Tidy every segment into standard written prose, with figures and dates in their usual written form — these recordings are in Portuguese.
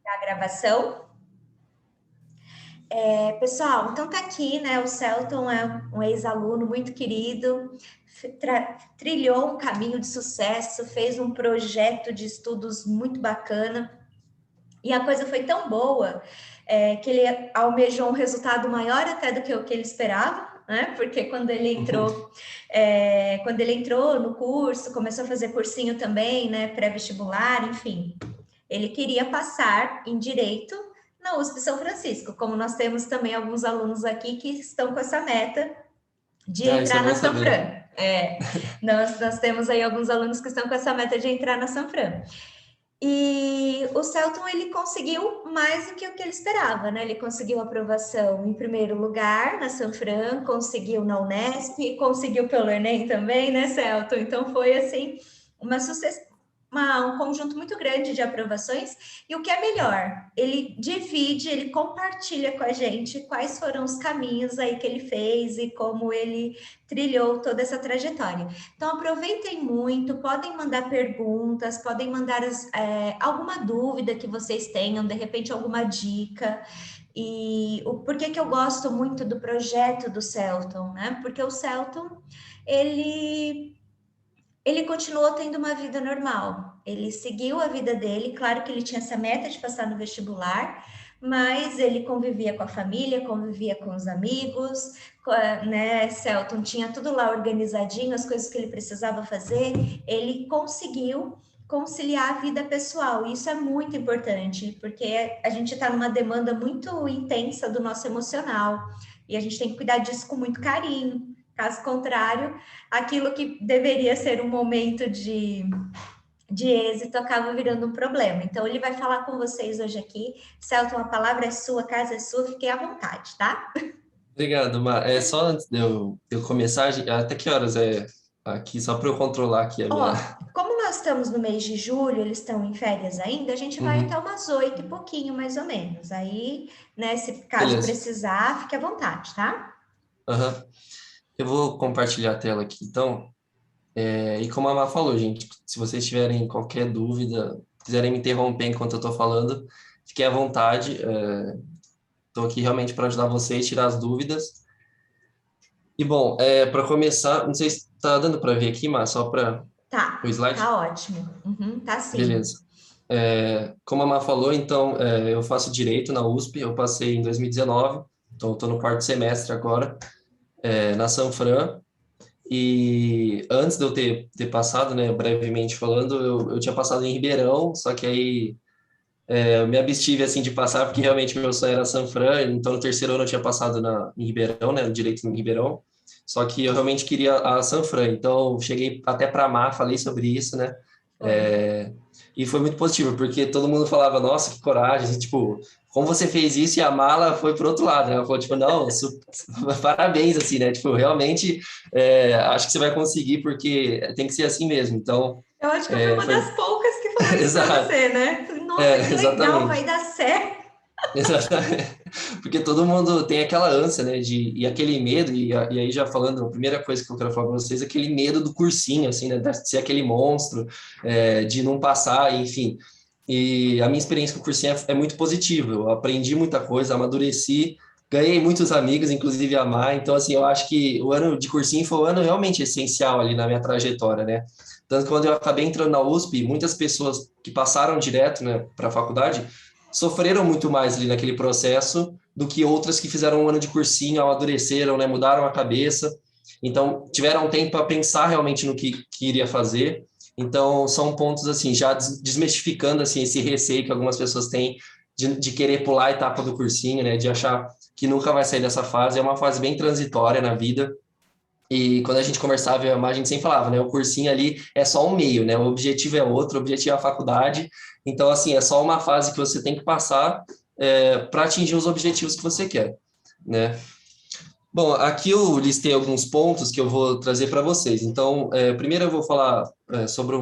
a gravação. Pessoal, então tá aqui, né? O Celton é um ex-aluno muito querido, trilhou um caminho de sucesso, fez um projeto de estudos muito bacana, e a coisa foi tão boa que ele almejou um resultado maior até do que o que ele esperava, né? Porque quando ele entrou no curso, começou a fazer cursinho também, né? Pré-vestibular, enfim. Ele queria passar em direito na USP São Francisco, como nós temos também alguns alunos aqui que estão com essa meta de Ah, isso é entrar na bom saber. Sanfran. Nós temos aí alguns alunos que estão com essa meta de entrar na Sanfran. E o Celton, ele conseguiu mais do que o que ele esperava, né? Ele conseguiu aprovação em primeiro lugar na Sanfran, conseguiu na Unesp, conseguiu pelo Enem também, né, Celton? Então foi assim uma um conjunto muito grande de aprovações, e o que é melhor, ele divide, ele compartilha com a gente quais foram os caminhos aí que ele fez e como ele trilhou toda essa trajetória. Então aproveitem muito, podem mandar perguntas, podem mandar alguma dúvida que vocês tenham, de repente alguma dica. E por que eu gosto muito do projeto do Celton, né? Porque o Celton, ele continuou tendo uma vida normal. Ele seguiu a vida dele, claro que ele tinha essa meta de passar no vestibular, mas ele convivia com a família, convivia com os amigos, né? Celton tinha tudo lá organizadinho, as coisas que ele precisava fazer, ele conseguiu conciliar a vida pessoal. Isso é muito importante, porque a gente está numa demanda muito intensa do nosso emocional, e a gente tem que cuidar disso com muito carinho. Caso contrário, aquilo que deveria ser um momento de êxito acaba virando um problema. Então, ele vai falar com vocês hoje aqui. Celton, a palavra é sua, a casa é sua, fiquem à vontade, tá? Obrigado, Mar. É só antes de eu começar, até que horas é aqui, só para eu controlar aqui a minha. Ó, como nós estamos no mês de julho, eles estão em férias ainda, a gente vai até Uhum, umas 8 e pouquinho, mais ou menos. Aí, né, se caso beleza. precisar, fique à vontade, tá? Aham. Eu vou compartilhar a tela aqui, então. E como a Mar falou, gente, se vocês tiverem qualquer dúvida, quiserem me interromper enquanto eu estou falando, fiquem à vontade. Estou aqui realmente para ajudar vocês, tirar as dúvidas. E bom, para começar, não sei se está dando para ver aqui, mas só para o slide. Tá ótimo. Uhum, tá sim. Beleza. Como a Má falou, então, eu faço Direito na USP, eu passei em 2019, então estou no quarto semestre agora, na Sanfran, e antes de eu ter passado, né, brevemente falando, eu tinha passado em Ribeirão, só que aí eu me abstive, assim, de passar, porque realmente meu sonho era Sanfran, então no terceiro ano eu tinha passado em Ribeirão, né, no Direito em Ribeirão, só que eu realmente queria a Sanfran, então cheguei até para a Má, falei sobre isso, né, Foi. e foi muito positivo, porque todo mundo falava, nossa, que coragem, assim, tipo, como você fez isso e a mala foi pro outro lado, né? Ela falou, tipo, não, parabéns, assim, né? Tipo, realmente, acho que você vai conseguir, porque tem que ser assim mesmo. Então, Eu acho que eu fui uma foi... das poucas que falou isso para Exato, você, né? Nossa, que legal, vai exatamente. dar certo. Exatamente. Porque todo mundo tem aquela ânsia, né, e aquele medo, e aí já falando, a primeira coisa que eu quero falar para vocês é aquele medo do cursinho, assim, né, de ser aquele monstro, de não passar, enfim. E a minha experiência com o cursinho é muito positiva, eu aprendi muita coisa, amadureci, ganhei muitos amigos, inclusive a Mar, então, assim, eu acho que o ano de cursinho foi um ano realmente essencial ali na minha trajetória, né. Tanto que quando eu acabei entrando na USP, muitas pessoas que passaram direto, né, para a faculdade, sofreram muito mais ali naquele processo do que outras que fizeram um ano de cursinho, amadureceram, né, mudaram a cabeça. Então, tiveram tempo para pensar realmente no que iria fazer. Então, são pontos, assim, já desmistificando, assim, esse receio que algumas pessoas têm de querer pular a etapa do cursinho, né, de achar que nunca vai sair dessa fase. É uma fase bem transitória na vida. E quando a gente conversava, a gente sempre falava, né? O cursinho ali é só um meio, né? O objetivo é outro, o objetivo é a faculdade. Então, assim, é só uma fase que você tem que passar para atingir os objetivos que você quer, né? Bom, aqui eu listei alguns pontos que eu vou trazer para vocês. Então, primeiro eu vou falar sobre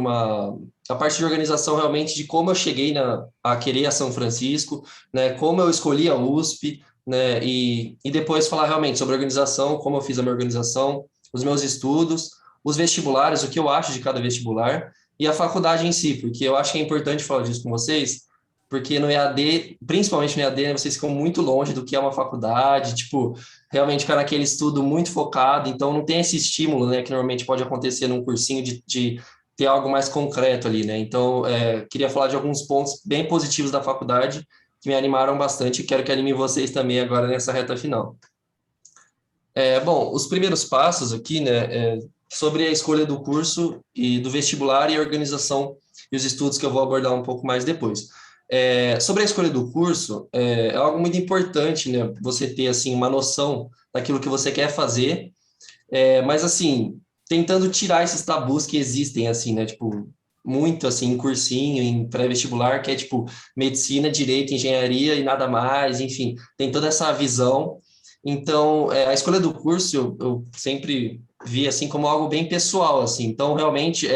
a parte de organização realmente de como eu cheguei a querer a São Francisco, né? Como eu escolhi a USP, né? E depois falar realmente sobre a organização, como eu fiz a minha organização, os meus estudos, os vestibulares, o que eu acho de cada vestibular e a faculdade em si, porque eu acho que é importante falar disso com vocês, porque no EAD, principalmente no EAD, né, vocês ficam muito longe do que é uma faculdade, tipo, realmente ficar naquele estudo muito focado, então não tem esse estímulo, né, que normalmente pode acontecer num cursinho de ter algo mais concreto ali, né? Então, queria falar de alguns pontos bem positivos da faculdade que me animaram bastante e quero que anime vocês também agora nessa reta final. Bom, os primeiros passos aqui, né, sobre a escolha do curso e do vestibular e a organização e os estudos que eu vou abordar um pouco mais depois. Sobre a escolha do curso, é algo muito importante, né, você ter, assim, uma noção daquilo que você quer fazer, mas, assim, tentando tirar esses tabus que existem, assim, né, tipo, muito, assim, em cursinho, em pré-vestibular, que é, tipo, medicina, direito, engenharia e nada mais, enfim, tem toda essa visão. Então, a escolha do curso eu sempre vi, assim, como algo bem pessoal, assim, então, realmente,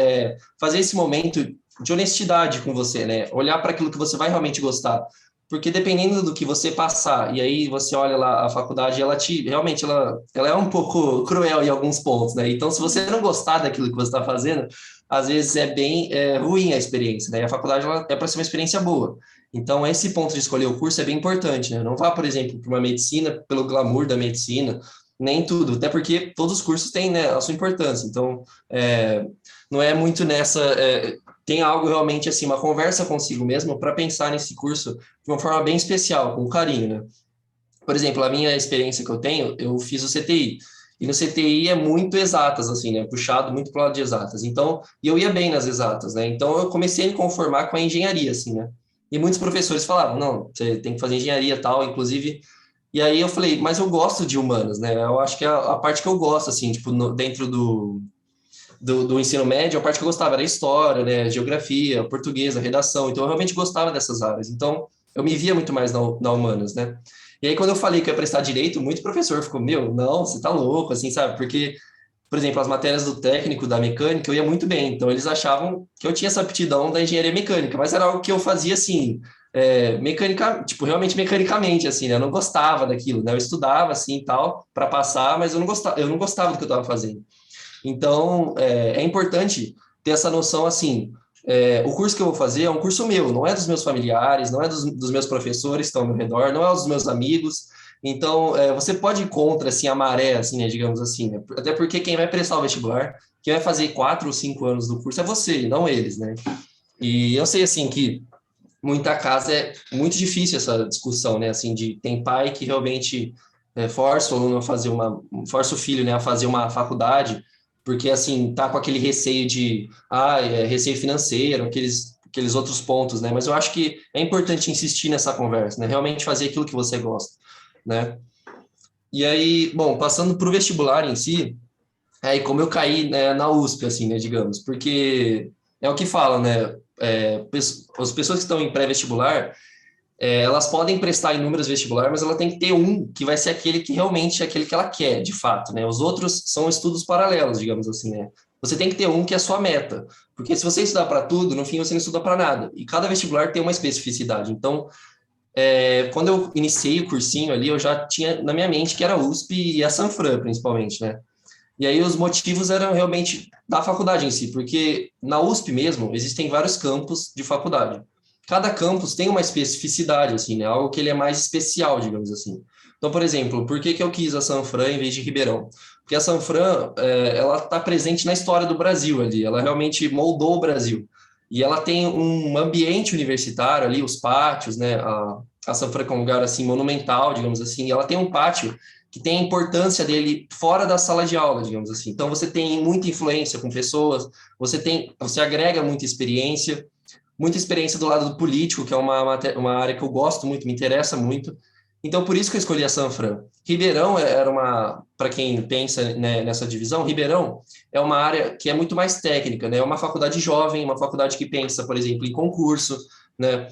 fazer esse momento de honestidade com você, né, olhar para aquilo que você vai realmente gostar, porque dependendo do que você passar, e aí você olha lá a faculdade, realmente ela é um pouco cruel em alguns pontos, né? Então, se você não gostar daquilo que você está fazendo, às vezes é bem ruim a experiência, né? E a faculdade ela é para ser uma experiência boa. Então, esse ponto de escolher o curso é bem importante, né? Não vá, por exemplo, para uma medicina pelo glamour da medicina, nem tudo, até porque todos os cursos têm, né, a sua importância. Então, não é muito nessa. Tem algo realmente assim, uma conversa consigo mesmo para pensar nesse curso de uma forma bem especial, com carinho, né? Por exemplo, a minha experiência que eu tenho, eu fiz o CTI. E no CTI é muito exatas, assim, né? Puxado muito para o lado de exatas. Então, e eu ia bem nas exatas, né? Então, eu comecei a me conformar com a engenharia, assim, né? E muitos professores falavam, não, você tem que fazer engenharia e tal, inclusive. E aí eu falei, mas eu gosto de humanas, né? Eu acho que é a parte que eu gosto, assim, tipo, dentro do ensino médio, a parte que eu gostava era história, né? Geografia, portuguesa, redação. Então, eu realmente gostava dessas áreas. Então, eu me via muito mais na humanas, né? E aí, quando eu falei que eu ia prestar direito, muito professor ficou, meu, não, você tá louco, assim, sabe? Porque, por exemplo, as matérias do técnico, da mecânica, eu ia muito bem. Então, eles achavam que eu tinha essa aptidão da engenharia mecânica, mas era algo que eu fazia, assim, tipo, realmente mecanicamente, assim, né? Eu não gostava daquilo, né? Eu estudava, assim, e tal, para passar, mas eu não gostava do que eu estava fazendo. Então, é importante ter essa noção, assim, o curso que eu vou fazer é um curso meu, não é dos meus familiares, não é dos meus professores que estão ao meu redor, não é dos meus amigos. Então, você pode ir contra, assim, a maré, assim, né, digamos assim, né? Até porque quem vai prestar o vestibular, quem vai fazer 4 ou 5 anos do curso é você, não eles, né? E eu sei, assim, que muita casa é muito difícil essa discussão, né? Assim, tem pai que realmente força o aluno a fazer força o filho, né, a fazer uma faculdade, porque assim, tá com aquele receio receio financeiro, aqueles outros pontos, né? Mas eu acho que é importante insistir nessa conversa, né? Realmente fazer aquilo que você gosta, né? E aí, bom, passando para o vestibular em si, aí como eu caí, né, na USP, assim, né, digamos, porque é o que falam, né? As pessoas que estão em pré-vestibular, elas podem prestar inúmeros vestibulares, mas ela tem que ter um que vai ser aquele que realmente é aquele que ela quer, de fato, né? Os outros são estudos paralelos, digamos assim, né? Você tem que ter um que é a sua meta, porque se você estudar para tudo, no fim você não estuda para nada. E cada vestibular tem uma especificidade. Então, quando eu iniciei o cursinho ali, eu já tinha na minha mente que era a USP e a Sanfran, principalmente, né? E aí os motivos eram realmente da faculdade em si, porque na USP mesmo existem vários campos de faculdade. Cada campus tem uma especificidade, assim, né? Algo que ele é mais especial, digamos assim. Então, por exemplo, por que eu quis a Sanfran em vez de Ribeirão? Porque a Sanfran, ela está presente na história do Brasil ali, ela realmente moldou o Brasil. E ela tem um ambiente universitário ali, os pátios, né? A Sanfran é um lugar, assim, monumental, digamos assim, e ela tem um pátio que tem a importância dele fora da sala de aula, digamos assim. Então, você tem muita influência com pessoas, você agrega muita experiência do lado do político, que é uma área que eu gosto muito, me interessa muito. Então, por isso que eu escolhi a Sanfran. Ribeirão para quem pensa, né, nessa divisão, Ribeirão é uma área que é muito mais técnica, né? É uma faculdade jovem, uma faculdade que pensa, por exemplo, em concurso, né?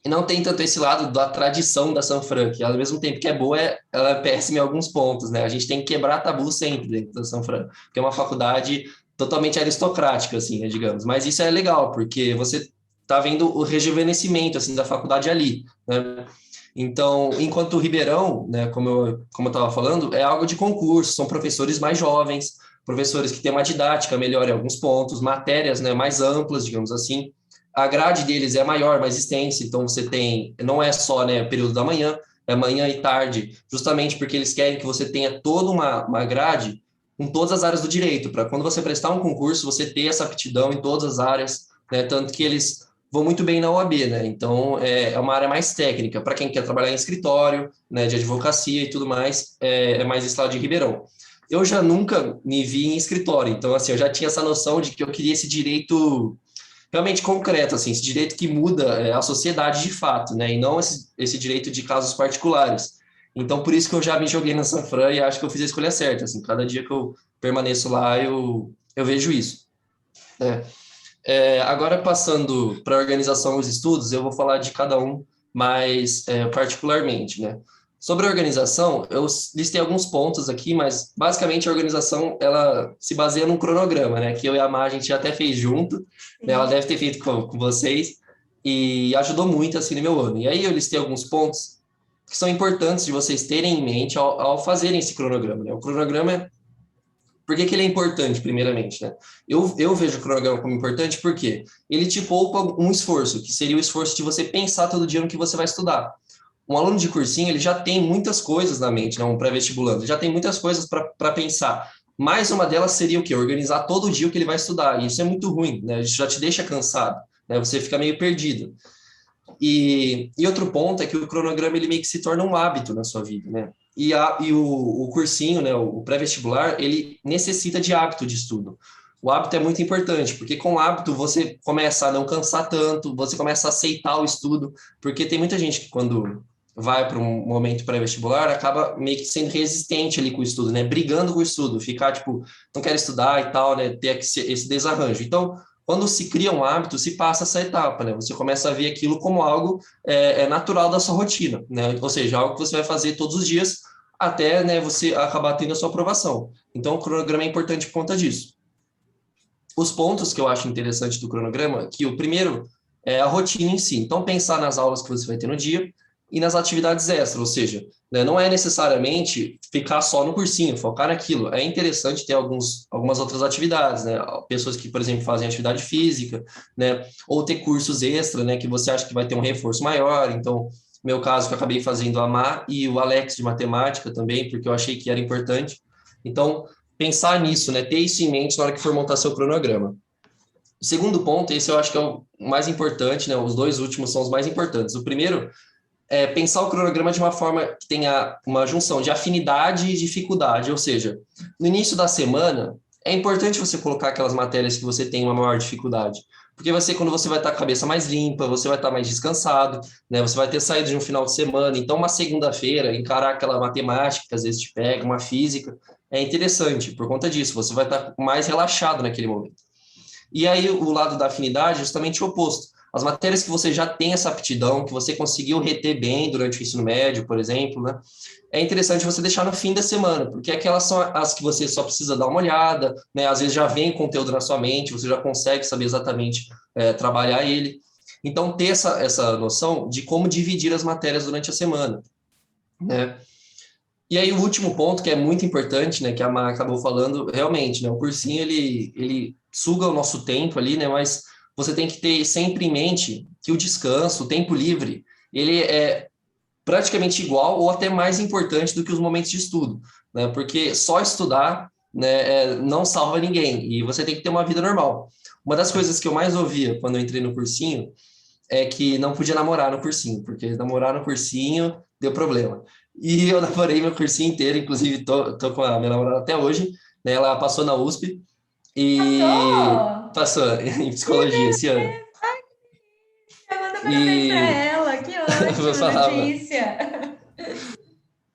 E não tem tanto esse lado da tradição da Sanfran, que ao mesmo tempo que é boa, ela é péssima em alguns pontos, né? A gente tem que quebrar tabu sempre dentro da Sanfran, que é uma faculdade totalmente aristocrática, assim, né, digamos. Mas isso é legal, porque você está vendo o rejuvenescimento, assim, da faculdade ali, né? Então, enquanto o Ribeirão, né, como eu estava falando, é algo de concurso, são professores mais jovens, professores que têm uma didática melhor em alguns pontos, matérias, né, mais amplas, digamos assim. A grade deles é maior, mais extensa, então você tem, não é só, né, período da manhã, é manhã e tarde, justamente porque eles querem que você tenha toda uma grade com todas as áreas do direito, para quando você prestar um concurso, você ter essa aptidão em todas as áreas, né, tanto que eles vão muito bem na OAB, né, então é uma área mais técnica, para quem quer trabalhar em escritório, né, de advocacia e tudo mais, é mais esse lado de Ribeirão. Eu já nunca me vi em escritório, então, assim, eu já tinha essa noção de que eu queria esse direito realmente concreto, assim, esse direito que muda a sociedade de fato, né, e não esse direito de casos particulares. Então, por isso que eu já me joguei na Sanfran e acho que eu fiz a escolha certa, assim, cada dia que eu permaneço lá, eu vejo isso. Né? Agora, passando para a organização dos estudos, eu vou falar de cada um mais particularmente, né? Sobre a organização, eu listei alguns pontos aqui, mas basicamente a organização ela se baseia num cronograma, né? Que eu e a Mar, a gente já até fez junto, né? Ela deve ter feito com vocês e ajudou muito assim no meu ano. E aí eu listei alguns pontos que são importantes de vocês terem em mente ao fazerem esse cronograma, né? O cronograma por que ele é importante, primeiramente, né? Eu vejo o cronograma como importante porque ele te poupa um esforço, que seria o esforço de você pensar todo dia no que você vai estudar. Um aluno de cursinho, ele já tem muitas coisas na mente, né? Um pré-vestibulando, ele já tem muitas coisas para pensar. Mais uma delas seria o quê? Organizar todo dia o que ele vai estudar. E isso é muito ruim, né? Isso já te deixa cansado, né? Você fica meio perdido. E outro ponto é que o cronograma ele meio que se torna um hábito na sua vida, né? E o cursinho, né, o pré-vestibular, ele necessita de hábito de estudo. O hábito é muito importante, porque com o hábito você começa a não cansar tanto, você começa a aceitar o estudo, porque tem muita gente que quando vai para um momento pré-vestibular acaba meio que sendo resistente ali com o estudo, né? Brigando com o estudo, ficar tipo, não quero estudar e tal, né? Ter esse desarranjo. Então, quando se cria um hábito, se passa essa etapa, né? Você começa a ver aquilo como algo natural da sua rotina, né? Ou seja, algo que você vai fazer todos os dias até, né, você acabar tendo a sua aprovação. Então, o cronograma é importante por conta disso. Os pontos que eu acho interessante do cronograma, que o primeiro é a rotina em si. Então, pensar nas aulas que você vai ter no dia e nas atividades extras, ou seja, né, não é necessariamente ficar só no cursinho, focar naquilo. É interessante ter algumas outras atividades, né? Pessoas que, por exemplo, fazem atividade física, né? Ou ter cursos extra, né? Que você acha que vai ter um reforço maior. Então, meu caso, que eu acabei fazendo a Má e o Alex de matemática também, porque eu achei que era importante. Então, pensar nisso, né? Ter isso em mente na hora que for montar seu cronograma. O segundo ponto, esse eu acho que é o mais importante, né? Os dois últimos são os mais importantes. O primeiro é pensar o cronograma de uma forma que tenha uma junção de afinidade e dificuldade, ou seja, no início da semana, é importante você colocar aquelas matérias que você tem uma maior dificuldade, porque quando você vai estar com a cabeça mais limpa, você vai estar mais descansado, né? Você vai ter saído de um final de semana, então uma segunda-feira, encarar aquela matemática que às vezes te pega, uma física, é interessante por conta disso, você vai estar mais relaxado naquele momento. E aí o lado da afinidade é justamente o oposto. As matérias que você já tem essa aptidão, que você conseguiu reter bem durante o ensino médio, por exemplo, né? É interessante você deixar no fim da semana, porque aquelas são as que você só precisa dar uma olhada, né? Às vezes já vem conteúdo na sua mente, você já consegue saber exatamente trabalhar ele. Então, ter essa noção de como dividir as matérias durante a semana, né? E aí o último ponto, que é muito importante, né, que a Má acabou falando, realmente, né, o cursinho, ele suga o nosso tempo ali, né, mas você tem que ter sempre em mente que o descanso, o tempo livre, ele é praticamente igual ou até mais importante do que os momentos de estudo, né, porque só estudar, né, não salva ninguém, e você tem que ter uma vida normal. Uma das coisas que eu mais ouvia quando eu entrei no cursinho é que não podia namorar no cursinho, porque namorar no cursinho deu problema. E eu namorei meu cursinho inteiro, inclusive tô com a minha namorada até hoje, né? Ela passou na USP e Passou! passou em Que psicologia esse ano. beleza! Ai, manda parabéns para E ela! Que eu ótima falava. notícia!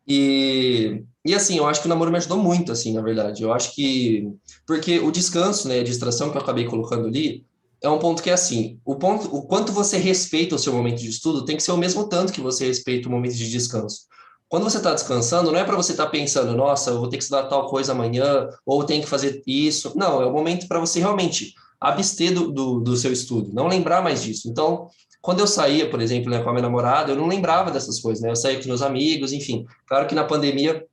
E assim, eu acho que o namoro me ajudou muito, assim, na verdade. Eu acho que. Porque o descanso, né, a distração que eu acabei colocando ali, é um ponto que é assim: o quanto você respeita o seu momento de estudo tem que ser o mesmo tanto que você respeita o momento de descanso. Quando você está descansando, não é para você estar pensando, nossa, eu vou ter que estudar tal coisa amanhã, ou tenho que fazer isso. Não, é o momento para você realmente abster do seu estudo, não lembrar mais disso. Então, quando eu saía, por exemplo, né, com a minha namorada, eu não lembrava dessas coisas, né? Eu saía com os meus amigos, enfim. Claro que na pandemia,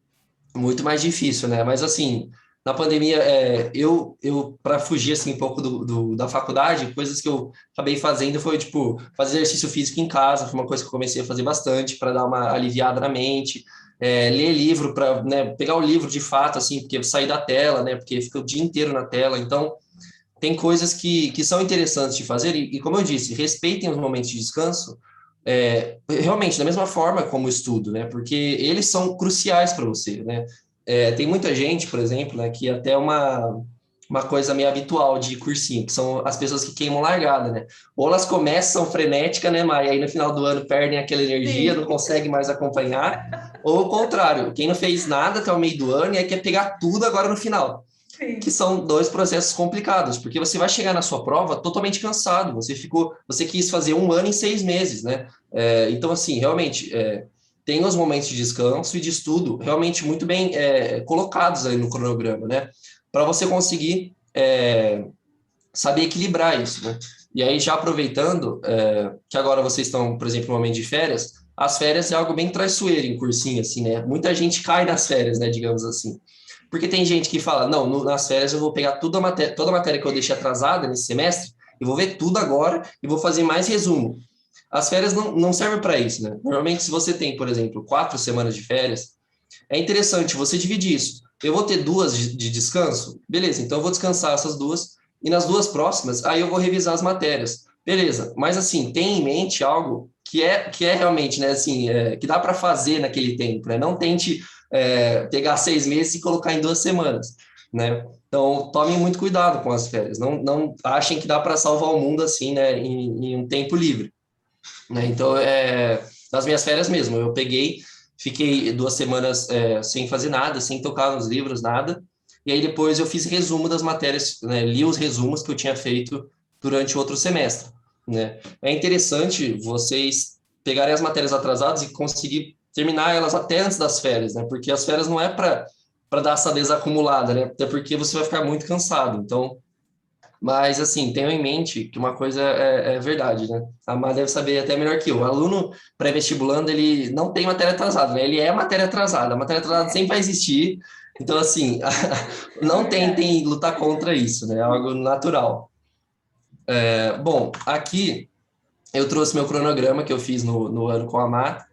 muito mais difícil, né? Mas assim, na pandemia, eu para fugir assim um pouco da faculdade, coisas que eu acabei fazendo foi tipo fazer exercício físico em casa, foi uma coisa que eu comecei a fazer bastante para dar uma aliviada na mente, ler livro para, né, pegar o livro de fato assim, porque sair da tela, né, porque fica o dia inteiro na tela, então tem coisas que são interessantes de fazer e como eu disse, respeitem os momentos de descanso. Realmente, da mesma forma como o estudo, né? Porque eles são cruciais para você, né? Tem muita gente, por exemplo, né, que até uma coisa meio habitual de cursinho, que são as pessoas que queimam largada, né? Ou elas começam frenética, né, Maia? E aí no final do ano perdem aquela energia, não Sim. conseguem mais acompanhar. Ou o contrário, quem não fez nada até o meio do ano e aí quer pegar tudo agora no final, que Sim. são dois processos complicados, porque você vai chegar na sua prova totalmente cansado, você quis fazer um ano em 6 meses, né? Então, assim, realmente, tem os momentos de descanso e de estudo realmente muito bem colocados aí no cronograma, né? Para você conseguir saber equilibrar isso, né? E aí, já aproveitando que agora vocês estão, por exemplo, no momento de férias, as férias é algo bem traiçoeiro em cursinho, assim, né? Muita gente cai nas férias, né, digamos assim. Porque tem gente que fala, não, nas férias eu vou pegar toda a matéria que eu deixei atrasada nesse semestre, e vou ver tudo agora e vou fazer mais resumo. As férias não servem para isso, né? Normalmente, se você tem, por exemplo, 4 semanas de férias, é interessante você dividir isso. Eu vou ter 2 de descanso? Beleza, então eu vou descansar essas 2, e nas 2 próximas, aí eu vou revisar as matérias. Beleza, mas assim, tem em mente algo que é realmente, né, assim, que dá para fazer naquele tempo, né? Não tente pegar 6 meses e colocar em 2 semanas, né? Então, tomem muito cuidado com as férias. Não achem que dá para salvar o mundo assim, né, em um tempo livre, né? Então, nas minhas férias mesmo, eu peguei, fiquei 2 semanas sem fazer nada, sem tocar nos livros, nada. E aí depois eu fiz resumo das matérias, né? Li os resumos que eu tinha feito durante o outro semestre, né? É interessante vocês pegarem as matérias atrasadas e conseguir terminar elas até antes das férias, né? Porque as férias não é para dar essa desacumulada, né? Até porque você vai ficar muito cansado. Então, mas, assim, tenham em mente que uma coisa é verdade, né? A Má deve saber até melhor que eu. O aluno pré-vestibulando, ele não tem matéria atrasada, né? Ele é matéria atrasada. A matéria atrasada sempre vai existir. Então, assim, É não verdade. tentem lutar contra isso, né? É algo natural. Bom, aqui eu trouxe meu cronograma que eu fiz no ano com a Má,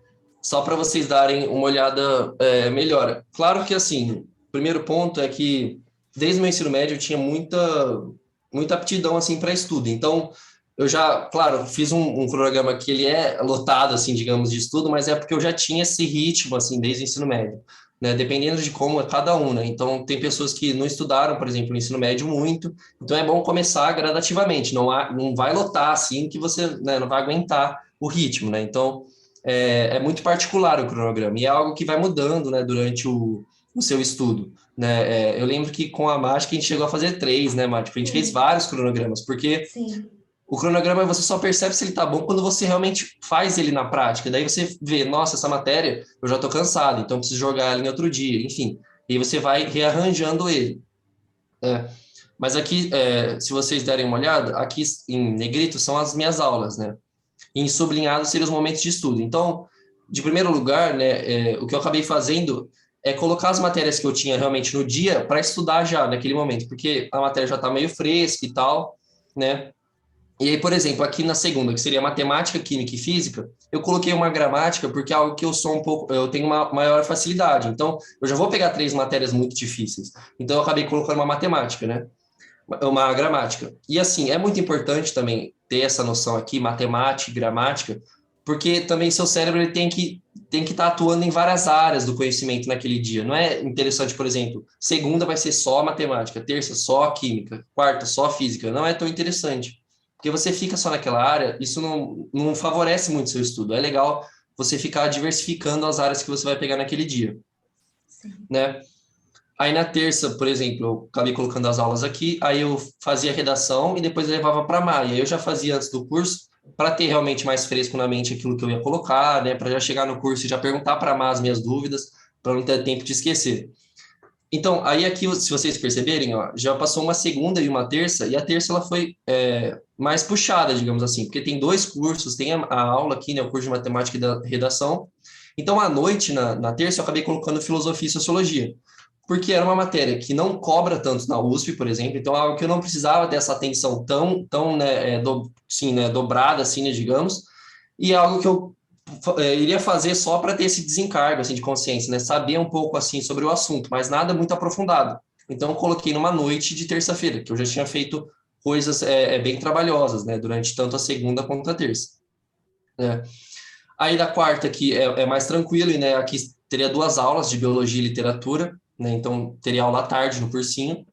só para vocês darem uma olhada melhor. Claro que, assim, o primeiro ponto é que desde o meu ensino médio eu tinha muita aptidão, assim, para estudo. Então, eu já, claro, fiz um cronograma que ele é lotado, assim, digamos, de estudo, mas é porque eu já tinha esse ritmo, assim, desde o ensino médio, né? Dependendo de como é cada um, né? Então, tem pessoas que não estudaram, por exemplo, no ensino médio muito, então é bom começar gradativamente, não vai lotar, assim, que você, né, não vai aguentar o ritmo, né? Então, é muito particular o cronograma e é algo que vai mudando, né, durante o seu estudo, né? Eu lembro que com a mágica a gente chegou a fazer 3, né, Mari? Tipo, a gente fez Sim. vários cronogramas, porque Sim. o cronograma você só percebe se ele tá bom quando você realmente faz ele na prática. Daí você vê, nossa, essa matéria eu já tô cansado, então preciso jogar ela em outro dia, enfim. E aí você vai rearranjando ele. Né? Mas aqui, se vocês derem uma olhada, aqui em negrito são as minhas aulas, né? Em sublinhado seriam os momentos de estudo. Então, de primeiro lugar, né, o que eu acabei fazendo é colocar as matérias que eu tinha realmente no dia para estudar já naquele momento, porque a matéria já está meio fresca e tal, né? E aí, por exemplo, aqui na segunda, que seria matemática, química e física, eu coloquei uma gramática porque é algo que eu sou um pouco, eu tenho uma maior facilidade. Então, eu já vou pegar 3 matérias muito difíceis. Então, eu acabei colocando uma matemática, né? Uma gramática. E assim, é muito importante também ter essa noção aqui, matemática e gramática, porque também seu cérebro ele tem que estar atuando em várias áreas do conhecimento naquele dia. Não é interessante, por exemplo, segunda vai ser só matemática, terça só química, quarta só física. Não é tão interessante. Porque você fica só naquela área, isso não favorece muito seu estudo. É legal você ficar diversificando as áreas que você vai pegar naquele dia, Sim. né? Aí na terça, por exemplo, eu acabei colocando as aulas aqui, aí eu fazia redação e depois eu levava para a Maia. Eu já fazia antes do curso para ter realmente mais fresco na mente aquilo que eu ia colocar, né? Para já chegar no curso e já perguntar para a Má as minhas dúvidas, para não ter tempo de esquecer. Então, aí aqui, se vocês perceberem, ó, já passou uma segunda e uma terça, e a terça ela foi mais puxada, digamos assim, porque tem 2 cursos, tem a aula aqui, né, o curso de matemática e da redação. Então, à noite, na terça, eu acabei colocando filosofia e sociologia. porque era uma matéria que não cobra tanto na USP, por exemplo, então é algo que eu não precisava dessa atenção tão né, sim, né, dobrada, assim, né, digamos, e é algo que eu iria fazer só para ter esse desencargo, assim, de consciência, né, saber um pouco, assim, sobre o assunto, mas nada muito aprofundado. Então, eu coloquei numa noite de terça-feira, que eu já tinha feito coisas bem trabalhosas, né, durante tanto a segunda quanto a terça, né. Aí da quarta aqui é mais tranquilo, e né, aqui teria 2 aulas de biologia e literatura, né, então teria aula à tarde no cursinho,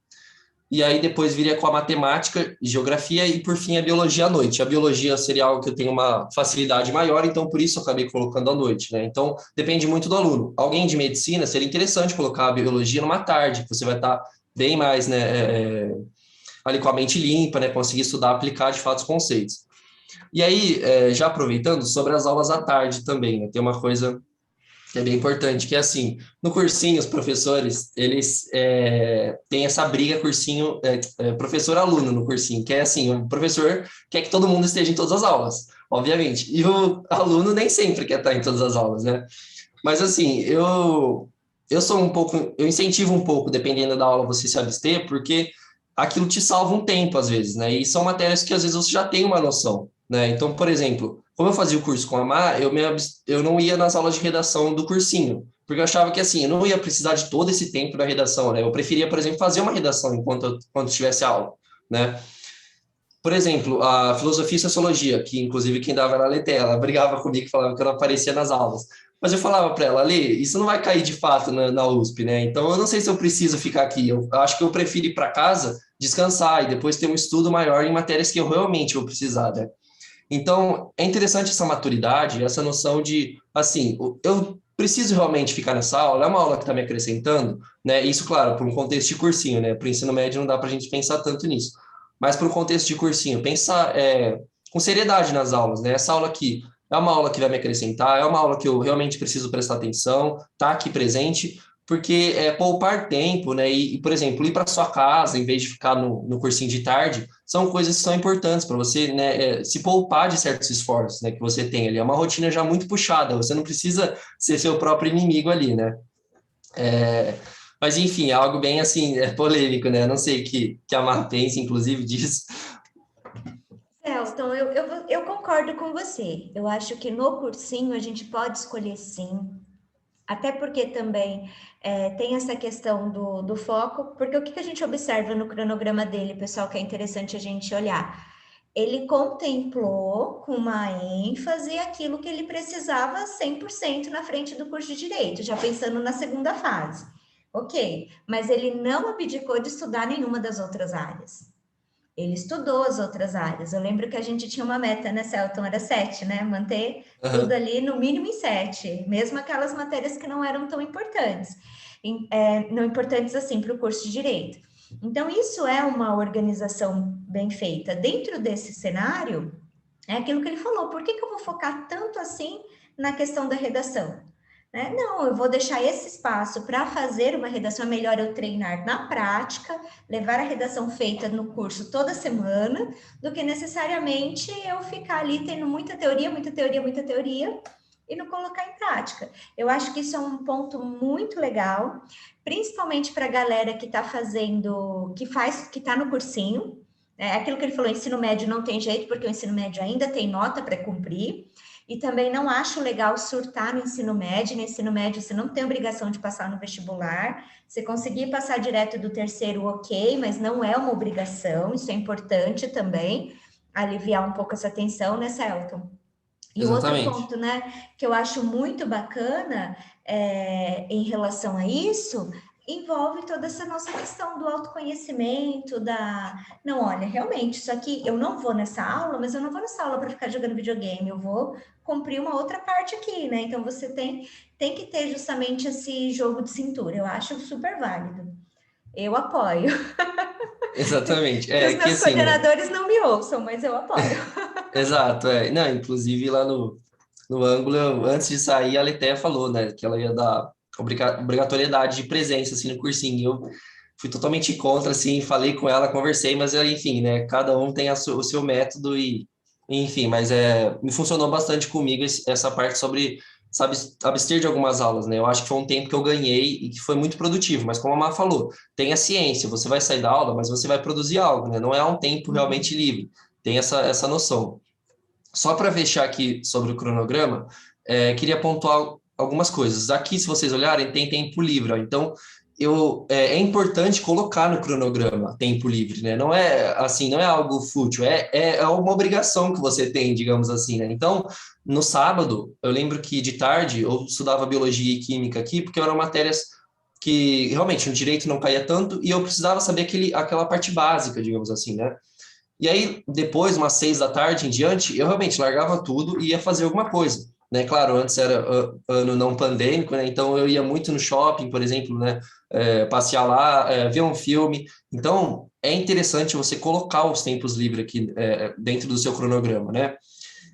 e aí depois viria com a matemática e geografia, e por fim a biologia à noite. A biologia seria algo que eu tenho uma facilidade maior, então por isso eu acabei colocando à noite, né? Então depende muito do aluno. Alguém de medicina, seria interessante colocar a biologia numa tarde, que você vai estar bem mais, né, ali com a mente limpa, né, conseguir estudar, aplicar de fato os conceitos. E aí, já aproveitando, sobre as aulas à tarde também, né, tem uma coisa que é bem importante, que é assim, no cursinho, os professores, eles têm essa briga cursinho, professor-aluno no cursinho, que é assim, o professor quer que todo mundo esteja em todas as aulas, obviamente, e o aluno nem sempre quer estar em todas as aulas, né? Mas assim, eu sou um pouco, eu incentivo um pouco, dependendo da aula, você se abster, porque aquilo te salva um tempo, às vezes, né? E são matérias que às vezes você já tem uma noção, né? Então, por exemplo, como eu fazia o curso com a Mar, eu não ia nas aulas de redação do cursinho, porque eu achava que assim, eu não ia precisar de todo esse tempo da redação, né? Eu preferia, por exemplo, fazer uma redação enquanto tivesse aula, né? Por exemplo, a filosofia e sociologia, que inclusive quem dava era a Leté, ela brigava comigo e falava que eu não aparecia nas aulas. Mas eu falava para ela, Lê, isso não vai cair de fato na USP, né? Então eu não sei se eu preciso ficar aqui. Eu acho que eu prefiro ir para casa, descansar e depois ter um estudo maior em matérias que eu realmente vou precisar, né? Então é interessante essa maturidade, essa noção de, assim, eu preciso realmente ficar nessa aula, é uma aula que está me acrescentando, né? Isso, claro, para um contexto de cursinho, né? Para o ensino médio não dá para a gente pensar tanto nisso. Mas para o contexto de cursinho, pensar com seriedade nas aulas, né? Essa aula aqui é uma aula que vai me acrescentar, é uma aula que eu realmente preciso prestar atenção, tá aqui presente, porque é poupar tempo, né? Por exemplo, ir para sua casa em vez de ficar no cursinho de tarde, são coisas que são importantes para você, né? Se poupar de certos esforços, né? Que você tem ali. É uma rotina já muito puxada, você não precisa ser seu próprio inimigo ali, né? Mas, enfim, é algo bem, assim, polêmico, né? Eu não sei que a Mar pensa, inclusive, disso. Elton, eu concordo com você. Eu acho que no cursinho a gente pode escolher sim, até porque também tem essa questão do foco, porque o que a gente observa no cronograma dele, pessoal, que é interessante a gente olhar? Ele contemplou com uma ênfase aquilo que ele precisava 100% na frente do curso de Direito, já pensando na segunda fase. Ok, mas ele não abdicou de estudar nenhuma das outras áreas. Ele estudou as outras áreas. Eu lembro que a gente tinha uma meta, né, Celton? Era 7, né? Manter tudo Uhum. ali no mínimo em 7, mesmo aquelas matérias que não eram tão importantes. Não importantes assim para o curso de Direito. Então, isso é uma organização bem feita. Dentro desse cenário, é aquilo que ele falou: por que eu vou focar tanto assim na questão da redação? Né? Não, eu vou deixar esse espaço para fazer uma redação. É melhor eu treinar na prática, levar a redação feita no curso toda semana, do que necessariamente eu ficar ali tendo muita teoria, muita teoria, muita teoria e não colocar em prática. Eu acho que isso é um ponto muito legal, principalmente para a galera que está fazendo, que está no cursinho. É aquilo que ele falou: ensino médio não tem jeito, porque o ensino médio ainda tem nota para cumprir. E também não acho legal surtar no ensino médio. No ensino médio, você não tem obrigação de passar no vestibular. Você conseguir passar direto do terceiro, ok, mas não é uma obrigação. Isso é importante também, aliviar um pouco essa tensão, né, Celton? E o outro Exatamente. ponto, né, que eu acho muito bacana em relação a isso, envolve toda essa nossa questão do autoconhecimento, Não, olha, realmente, isso aqui, eu não vou nessa aula, mas eu não vou nessa aula para ficar jogando videogame, eu vou cumprir uma outra parte aqui, né? Então, você tem que ter justamente esse jogo de cintura, eu acho super válido. Eu apoio. Exatamente. Que os Que meus assim, né? coordenadores não me ouçam, mas eu apoio. Exato, Não, inclusive lá no ângulo, antes de sair, a Letéia falou, né, que ela ia dar obrigatoriedade de presença, assim, no cursinho. Eu fui totalmente contra, assim, falei com ela, conversei, mas, enfim, né, cada um tem o seu método enfim, mas me funcionou bastante comigo essa parte sobre abster de algumas aulas, né? Eu acho que foi um tempo que eu ganhei e que foi muito produtivo, mas como a Má falou, tem a ciência, você vai sair da aula, mas você vai produzir algo, né? Não é um tempo realmente livre, tem essa noção. Só para fechar aqui sobre o cronograma, queria pontuar algumas coisas. Aqui, se vocês olharem, tem tempo livre, ó. Então, é importante colocar no cronograma tempo livre, né? Não é assim, não é algo fútil, é uma obrigação que você tem, digamos assim, né? Então, no sábado, eu lembro que de tarde eu estudava biologia e química aqui, porque eram matérias que realmente no direito não caía tanto e eu precisava saber aquela parte básica, digamos assim, né? E aí, depois, umas 6 da tarde em diante, eu realmente largava tudo e ia fazer alguma coisa, né? Claro, antes era ano não pandêmico, né? Então eu ia muito no shopping, por exemplo, né? Passear lá, ver um filme. Então, é interessante você colocar os tempos livres aqui dentro do seu cronograma, né?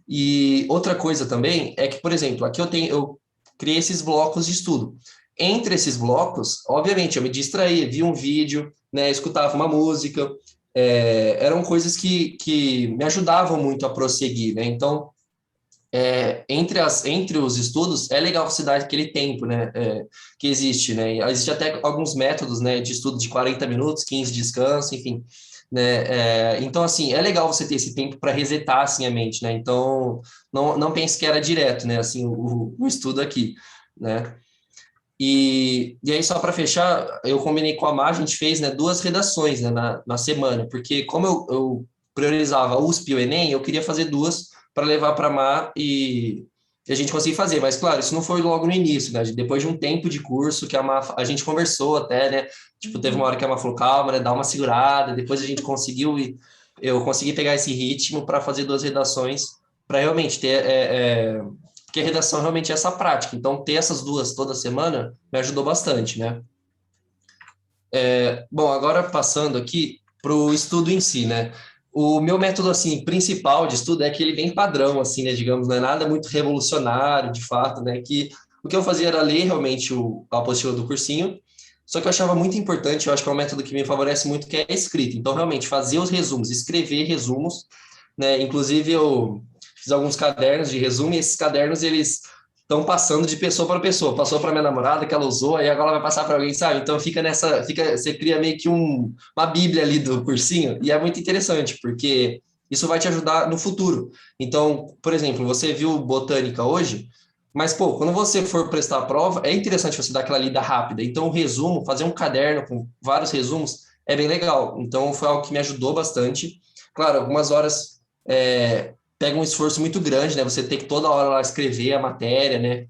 E outra coisa também é que, por exemplo, aqui eu criei esses blocos de estudo. Entre esses blocos, obviamente, eu me distraía, via um vídeo, né? Escutava uma música, eram coisas que me ajudavam muito a prosseguir, né? Então, entre os estudos, é legal você dar aquele tempo, né? Que existe, né? Existe até alguns métodos, né? De estudo de 40 minutos, 15 de descanso, enfim, né? Então, assim, é legal você ter esse tempo para resetar, assim, a mente, né? Então, não pense que era direto, né? Assim, o estudo aqui, né? E aí, só para fechar, eu combinei com a Mar, a gente fez, né, 2 redações, né, na semana, porque como eu priorizava a USP e o Enem, eu queria fazer 2 para levar para a Mar e a gente conseguir fazer. Mas, claro, isso não foi logo no início, né? Depois de um tempo de curso que a gente conversou até, né? Tipo, teve uma hora que a Mar falou, calma, né, dá uma segurada. Depois a gente conseguiu e eu consegui pegar esse ritmo para fazer 2 redações, para realmente ter porque a redação realmente é essa prática. Então, ter essas 2 toda semana me ajudou bastante, né? Bom, agora passando aqui para o estudo em si, né? O meu método, assim, principal de estudo é aquele bem padrão, assim, né? Digamos, não é nada muito revolucionário, de fato, né? Que o que eu fazia era ler realmente a apostila do cursinho, só que eu achava muito importante, eu acho que é um método que me favorece muito, que é a escrita. Então, realmente, fazer os resumos, escrever resumos, né? Inclusive, eu fiz alguns cadernos de resumo e esses cadernos, eles estão passando de pessoa para pessoa. Passou para minha namorada, que ela usou, aí agora vai passar para alguém, sabe? Então você cria meio que uma bíblia ali do cursinho, e é muito interessante, porque isso vai te ajudar no futuro. Então, por exemplo, você viu botânica hoje, mas, pô, quando você for prestar a prova, é interessante você dar aquela lida rápida. Então, o resumo, fazer um caderno com vários resumos, é bem legal. Então, foi algo que me ajudou bastante. Claro, algumas horas pega um esforço muito grande, né? Você tem que toda hora lá escrever a matéria, né?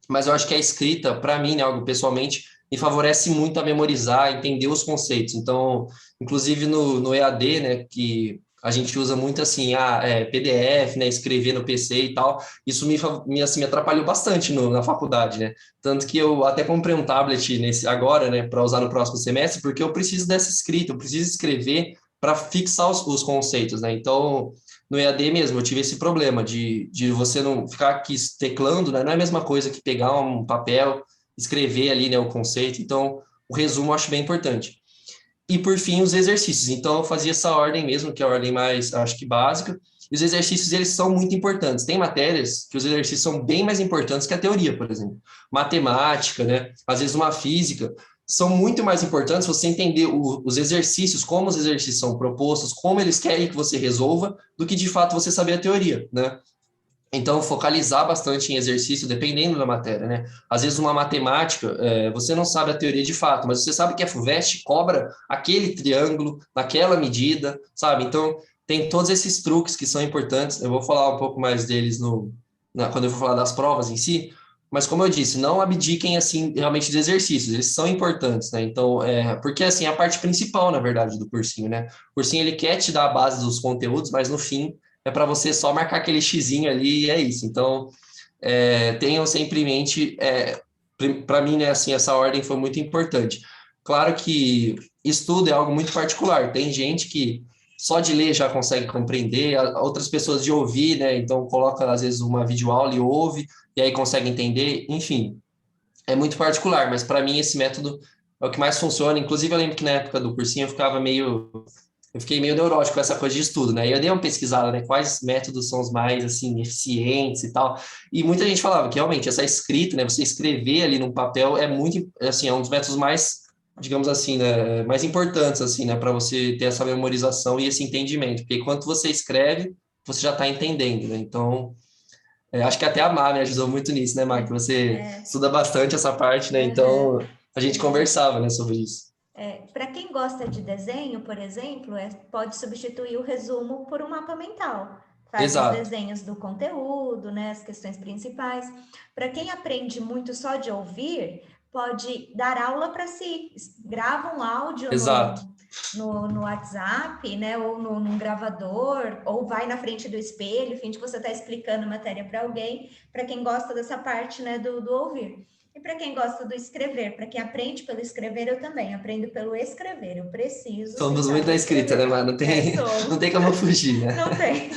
Mas eu acho que a escrita, para mim, né, algo pessoalmente, me favorece muito a memorizar, entender os conceitos. Então, inclusive no EAD, né, que a gente usa muito assim, PDF, né, escrever no PC e tal, isso assim, me atrapalhou bastante na faculdade, né? Tanto que eu até comprei um tablet agora, né, para usar no próximo semestre, porque eu preciso dessa escrita, eu preciso escrever para fixar os conceitos, né? Então, no EAD mesmo, eu tive esse problema de você não ficar aqui teclando, né? Não é a mesma coisa que pegar um papel, escrever ali, né, o conceito. Então, o resumo eu acho bem importante. E, por fim, os exercícios. Então, eu fazia essa ordem mesmo, que é a ordem mais, acho que básica. E os exercícios, eles são muito importantes. Tem matérias que os exercícios são bem mais importantes que a teoria, por exemplo. Matemática, né? Às vezes uma física. São muito mais importantes você entender os exercícios, como os exercícios são propostos, como eles querem que você resolva, do que, de fato, você saber a teoria, né? Então, focalizar bastante em exercício, dependendo da matéria, né? Às vezes, uma matemática, você não sabe a teoria de fato, mas você sabe que a FUVEST cobra aquele triângulo, naquela medida, sabe? Então, tem todos esses truques que são importantes. Eu vou falar um pouco mais deles quando eu for falar das provas em si, mas como eu disse, não abdiquem, assim, realmente dos exercícios, eles são importantes, né? Então, porque, assim, é a parte principal, na verdade, do cursinho, né? O cursinho, ele quer te dar a base dos conteúdos, mas, no fim, é para você só marcar aquele xizinho ali e é isso. Então, tenham sempre em mente, para mim, né, assim, essa ordem foi muito importante. Claro que estudo é algo muito particular. Tem gente que só de ler já consegue compreender, outras pessoas de ouvir, né? Então, coloca, às vezes, uma videoaula e ouve, e aí consegue entender. Enfim, é muito particular, mas para mim esse método é o que mais funciona. Inclusive, eu lembro que na época do cursinho eu eu fiquei meio neurótico com essa coisa de estudo, né? E eu dei uma pesquisada, né? Quais métodos são os mais, assim, eficientes e tal. E muita gente falava que realmente essa escrita, né? Você escrever ali num papel é muito, assim, é um dos métodos mais, digamos assim, né? Mais importantes, assim, né? Para você ter essa memorização e esse entendimento. Porque enquanto você escreve, você já está entendendo, né? Então, acho que até a Má me ajudou muito nisso, né, Má? Que você estuda bastante essa parte, né? Então, a gente conversava, né, sobre isso. Para quem gosta de desenho, por exemplo, pode substituir o resumo por um mapa mental. Faz os Exato. desenhos do conteúdo, né, as questões principais. Para quem aprende muito só de ouvir, pode dar aula para si. Grava um áudio Exato. no WhatsApp, né, ou num gravador, ou vai na frente do espelho, finge que você está explicando a matéria para alguém, para quem gosta dessa parte, né, do ouvir. E para quem gosta do escrever, para quem aprende pelo escrever, eu também aprendo pelo escrever. Eu preciso Somos sentar muito para da escrita, escrever. né, mas não tem como fugir, né? Não tem.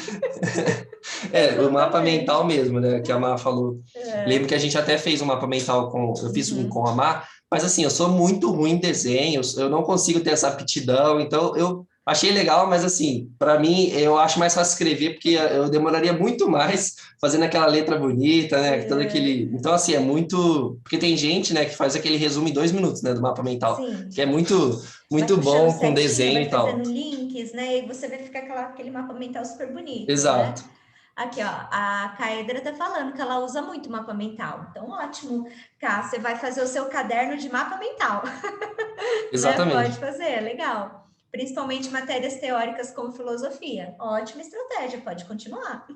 O mapa mental Exatamente. mesmo, né, que a Má falou. Lembro que a gente até fez um mapa mental eu fiz um com a Má, mas assim, eu sou muito ruim em desenhos, eu não consigo ter essa aptidão, então eu achei legal, mas assim, para mim, eu acho mais fácil escrever, porque eu demoraria muito mais fazendo aquela letra bonita, né, todo aquele... Então, assim, é muito... Porque tem gente, né, que faz aquele resumo em 2 minutos, né, do mapa mental, Sim. que é muito, Vai muito puxando bom com setinha, desenho vai e tal. fazendo links, né? E você vai ficar aquele mapa mental super bonito, Exato. né? Aqui, ó, a Caedra tá falando que ela usa muito mapa mental. Então, ótimo, Cá, você vai fazer o seu caderno de mapa mental, né? Pode Exatamente. fazer, é legal. Principalmente matérias teóricas como filosofia. Ótima estratégia, pode continuar.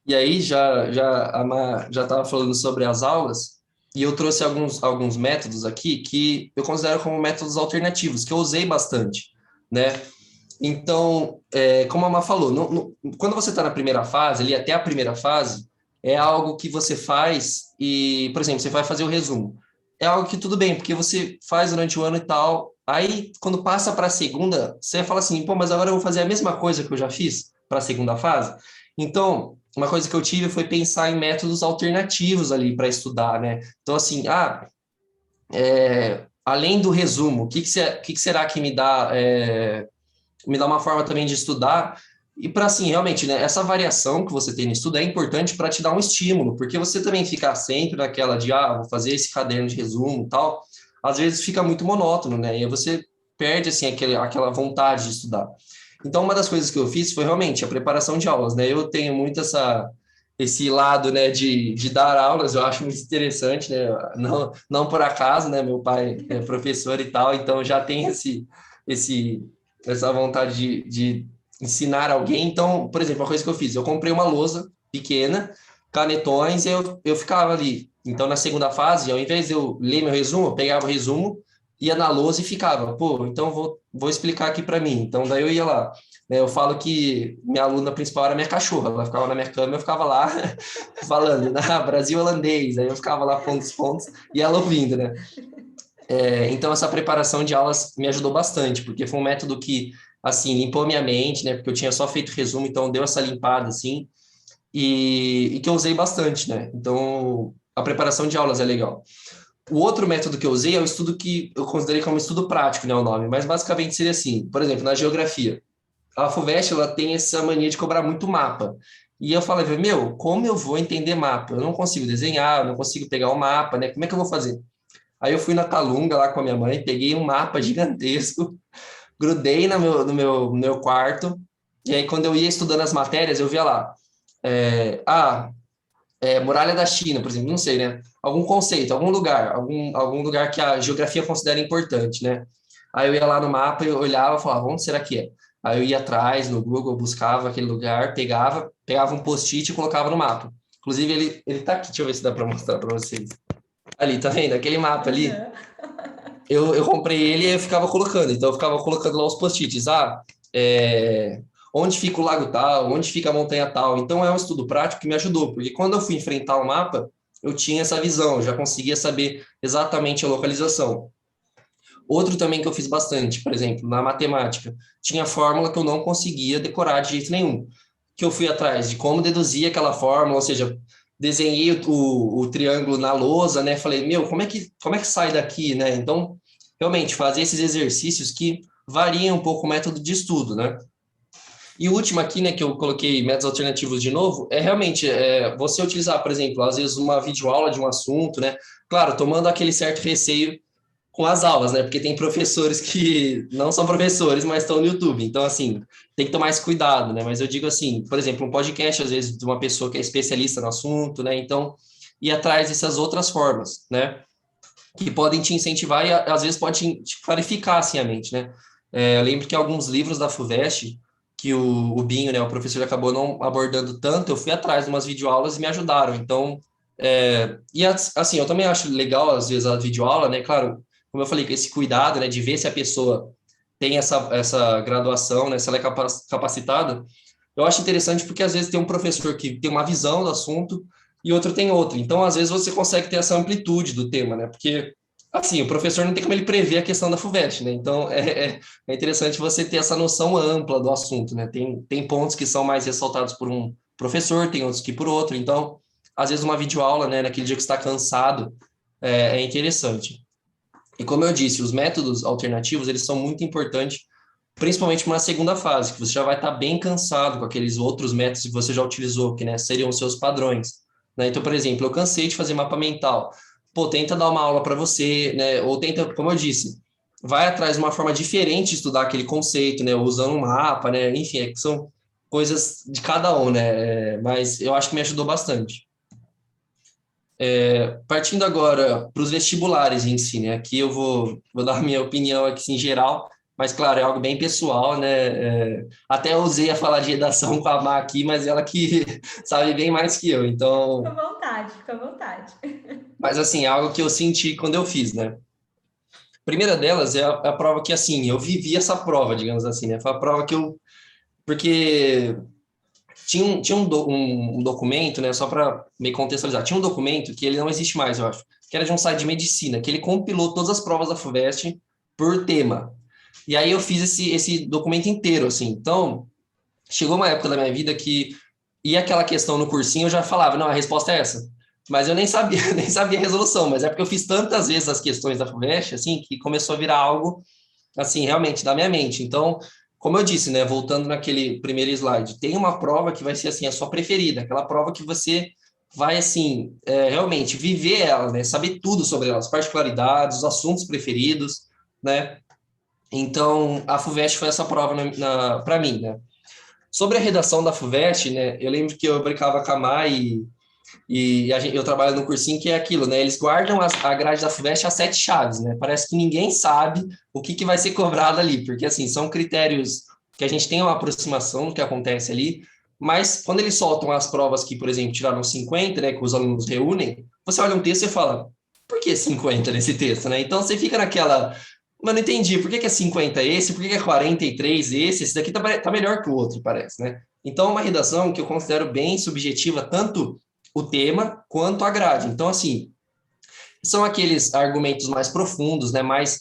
E aí a Má já estava falando sobre as aulas e eu trouxe alguns métodos aqui que eu considero como métodos alternativos, que eu usei bastante, né? Então, como a Má falou, quando você está na primeira fase, ali até a primeira fase, é algo que você faz e, por exemplo, você vai fazer o resumo. É algo que tudo bem, porque você faz durante o ano e tal. Aí, quando passa para a segunda, você fala assim, pô, mas agora eu vou fazer a mesma coisa que eu já fiz para a segunda fase. Então, uma coisa que eu tive foi pensar em métodos alternativos ali para estudar, né? Então, assim, além do resumo, que será que me dá uma forma também de estudar? E para, assim, realmente, né, essa variação que você tem no estudo é importante para te dar um estímulo, porque você também ficar sempre naquela de, vou fazer esse caderno de resumo e tal, às vezes fica muito monótono, né? E aí você perde, assim, aquela vontade de estudar. Então, uma das coisas que eu fiz foi realmente a preparação de aulas, né? Eu tenho muito esse lado, né, de dar aulas, eu acho muito interessante, né? Não por acaso, né? Meu pai é professor e tal, então já tem esse, essa vontade de ensinar alguém. Então, por exemplo, uma coisa que eu fiz, eu comprei uma lousa pequena, canetões, e eu ficava ali. Então, na segunda fase, ao invés de eu ler meu resumo, eu pegava o resumo, ia na lousa e ficava, pô, então vou explicar aqui para mim. Então, daí eu ia lá. Eu falo que minha aluna principal era minha cachorra, ela ficava na minha cama, eu ficava lá falando, Brasil holandês, aí eu ficava lá pondo os pontos e ela ouvindo, né? Então, essa preparação de aulas me ajudou bastante, porque foi um método que, assim, limpou minha mente, né? Porque eu tinha só feito resumo, então deu essa limpada, assim, e que eu usei bastante, né? Então, a preparação de aulas é legal. O outro método que eu usei é o estudo que eu considerei como estudo prático, né, o nome, mas basicamente seria assim, por exemplo, na geografia. A FUVEST, ela tem essa mania de cobrar muito mapa. E eu falei, meu, como eu vou entender mapa? Eu não consigo desenhar, eu não consigo pegar o mapa, né? Como é que eu vou fazer? Aí eu fui na Calunga lá com a minha mãe, peguei um mapa gigantesco, grudei no meu quarto, e aí quando eu ia estudando as matérias, eu via lá, Muralha da China, por exemplo, não sei, né? Algum conceito, algum lugar que a geografia considera importante, né? Aí eu ia lá no mapa, eu olhava e falava, onde será que é? Aí eu ia atrás, no Google, buscava aquele lugar, pegava um post-it e colocava no mapa. Inclusive, ele tá aqui, deixa eu ver se dá para mostrar para vocês. Ali, tá vendo? Aquele mapa ali, eu comprei ele e eu ficava colocando. Então, eu ficava colocando lá os post-its. Onde fica o lago tal, onde fica a montanha tal. Então, é um estudo prático que me ajudou, porque quando eu fui enfrentar o mapa, eu tinha essa visão, eu já conseguia saber exatamente a localização. Outro também que eu fiz bastante, por exemplo, na matemática, tinha fórmula que eu não conseguia decorar de jeito nenhum. Que eu fui atrás de como deduzir aquela fórmula, ou seja, desenhei o triângulo na lousa, né? Falei, meu, como é que sai daqui, né? Então, realmente, fazer esses exercícios que varia um pouco o método de estudo, né? E o último aqui, né, que eu coloquei métodos alternativos de novo, é realmente você utilizar, por exemplo, às vezes uma videoaula de um assunto, né? Claro, tomando aquele certo receio com as aulas, né? Porque tem professores que não são professores, mas estão no YouTube. Então, assim, tem que tomar esse cuidado, né? Mas eu digo assim, por exemplo, um podcast, às vezes, de uma pessoa que é especialista no assunto, né? Então, ir atrás dessas outras formas, né? Que podem te incentivar e, às vezes, pode te clarificar, assim, a mente, né? Eu lembro que alguns livros da FUVEST, que o Binho, né, o professor, acabou não abordando tanto, eu fui atrás de umas videoaulas e me ajudaram. Então, assim, eu também acho legal, às vezes, a videoaula, né? Claro, como eu falei, esse cuidado, né, de ver se a pessoa tem essa graduação, né, se ela é capacitada. Eu acho interessante porque, às vezes, tem um professor que tem uma visão do assunto e outro tem outra. Então, às vezes, você consegue ter essa amplitude do tema, né? Porque, assim, o professor não tem como ele prever a questão da FUVEST, né? Então, é interessante você ter essa noção ampla do assunto, né? Tem pontos que são mais ressaltados por um professor, tem outros que por outro. Então, às vezes, uma videoaula, né, naquele dia que está cansado, é interessante. E como eu disse, os métodos alternativos, eles são muito importantes, principalmente na segunda fase, que você já vai estar bem cansado com aqueles outros métodos que você já utilizou, que, né, seriam os seus padrões. Né? Então, por exemplo, eu cansei de fazer mapa mental. Pô, tenta dar uma aula para você, né? Ou tenta, como eu disse, vai atrás de uma forma diferente de estudar aquele conceito, né? Usando um mapa, né? Enfim, que são coisas de cada um, né? Mas eu acho que me ajudou bastante. Partindo agora para os vestibulares em si, né? Aqui eu vou dar a minha opinião aqui em geral, mas claro, é algo bem pessoal, né? Até eu usei a falar de redação com a Má aqui, mas ela que sabe bem mais que eu, Fica então... à vontade, fica à vontade. Mas assim, é algo que eu senti quando eu fiz, né? A primeira delas é a prova que, assim, eu vivi essa prova, digamos assim, né? Foi a prova que eu... Porque tinha um documento, né, só para me contextualizar, tinha um documento que ele não existe mais, eu acho, que era de um site de medicina, que ele compilou todas as provas da FUVEST por tema. E aí eu fiz esse documento inteiro, assim. Então, chegou uma época da minha vida que ia aquela questão no cursinho, eu já falava, não, a resposta é essa. Mas eu nem sabia, nem sabia a resolução, mas é porque eu fiz tantas vezes as questões da FUVEST, assim, que começou a virar algo assim, realmente, da minha mente. Então, como eu disse, né, voltando naquele primeiro slide, tem uma prova que vai ser, assim, a sua preferida, aquela prova que você vai, assim, realmente viver ela, né, saber tudo sobre ela, as particularidades, os assuntos preferidos, né. Então, a FUVEST foi essa prova para mim, né. Sobre a redação da FUVEST, né, eu lembro que eu brincava com a Mai eu trabalho no cursinho que é aquilo, né? Eles guardam a grade da FUVEST a 7 chaves, né? Parece que ninguém sabe o que vai ser cobrado ali, porque, assim, são critérios que a gente tem uma aproximação do que acontece ali, mas quando eles soltam as provas que, por exemplo, tiraram 50, né, que os alunos reúnem, você olha um texto e fala, por que 50 nesse texto, né? Então, você fica naquela... Mas não entendi, por que é 50 esse, por que é 43 esse daqui tá melhor que o outro, parece, né? Então, é uma redação que eu considero bem subjetiva, tanto o tema quanto a grade. Então, assim, são aqueles argumentos mais profundos, né, mais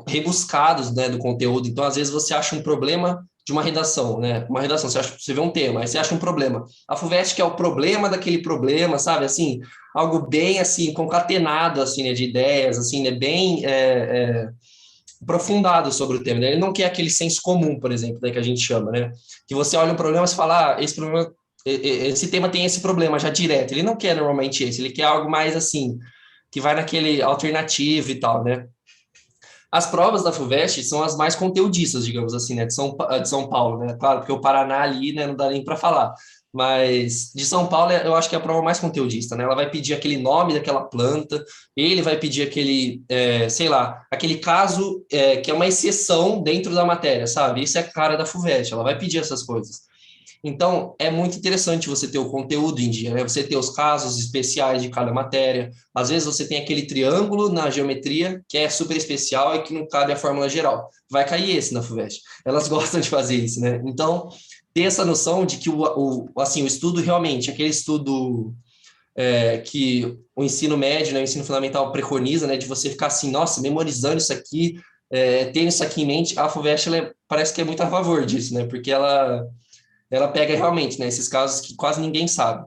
rebuscados, né, do conteúdo. Então, às vezes, você acha um problema de uma redação, né? Uma redação, você vê um tema, aí você acha um problema. A FUVEST que é o problema daquele problema, sabe? Assim, algo bem, assim, concatenado, assim, né, de ideias, assim, né, bem aprofundado sobre o tema, né? Ele não quer aquele senso comum, por exemplo, né, que a gente chama, né? Que você olha um problema e fala, esse problema, esse tema tem esse problema já direto. Ele não quer normalmente esse, ele quer algo mais assim, que vai naquele alternativo e tal, né? As provas da FUVEST são as mais conteudistas, digamos assim, né, de São Paulo, né? Claro, porque o Paraná ali, né, não dá nem para falar. Mas de São Paulo, eu acho que é a prova mais conteudista, né? Ela vai pedir aquele nome daquela planta, ele vai pedir aquele, sei lá, aquele caso que é uma exceção dentro da matéria, sabe? Isso é a cara da FUVEST, ela vai pedir essas coisas. Então, é muito interessante você ter o conteúdo em dia, né? Você ter os casos especiais de cada matéria. Às vezes você tem aquele triângulo na geometria que é super especial e que não cabe a fórmula geral. Vai cair esse na FUVEST. Elas gostam de fazer isso, né? Então, ter essa noção de que assim, o estudo realmente, aquele estudo que o ensino médio, né, o ensino fundamental preconiza, né, de você ficar assim, nossa, memorizando isso aqui, tendo isso aqui em mente, a FUVEST parece que é muito a favor disso, né? Porque ela pega realmente, né, esses casos que quase ninguém sabe.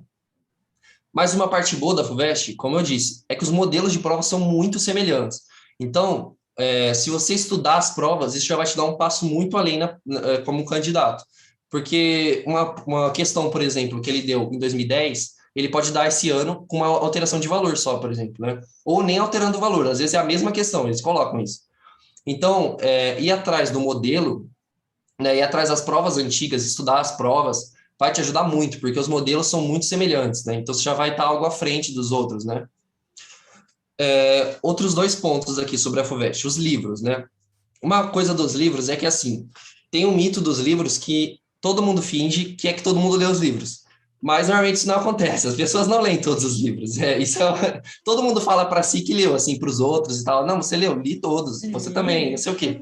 Mas uma parte boa da FUVEST, como eu disse, é que os modelos de prova são muito semelhantes. Então, se você estudar as provas, isso já vai te dar um passo muito além como candidato. Porque uma questão, por exemplo, que ele deu em 2010, ele pode dar esse ano com uma alteração de valor só, por exemplo, né? Ou nem alterando o valor, às vezes é a mesma questão, eles colocam isso. Então, ir atrás do modelo, né, ir atrás das provas antigas, estudar as provas, vai te ajudar muito, porque os modelos são muito semelhantes, né? Então, você já vai estar algo à frente dos outros, né? Outros dois pontos aqui sobre a FUVEST, os livros, né? Uma coisa dos livros é que, assim, tem um mito dos livros que todo mundo finge que é que todo mundo lê os livros. Mas normalmente isso não acontece, as pessoas não leem todos os livros. Todo mundo fala para si que leu, assim, para os outros e tal. Não, você leu, li todos, você também, não sei o quê.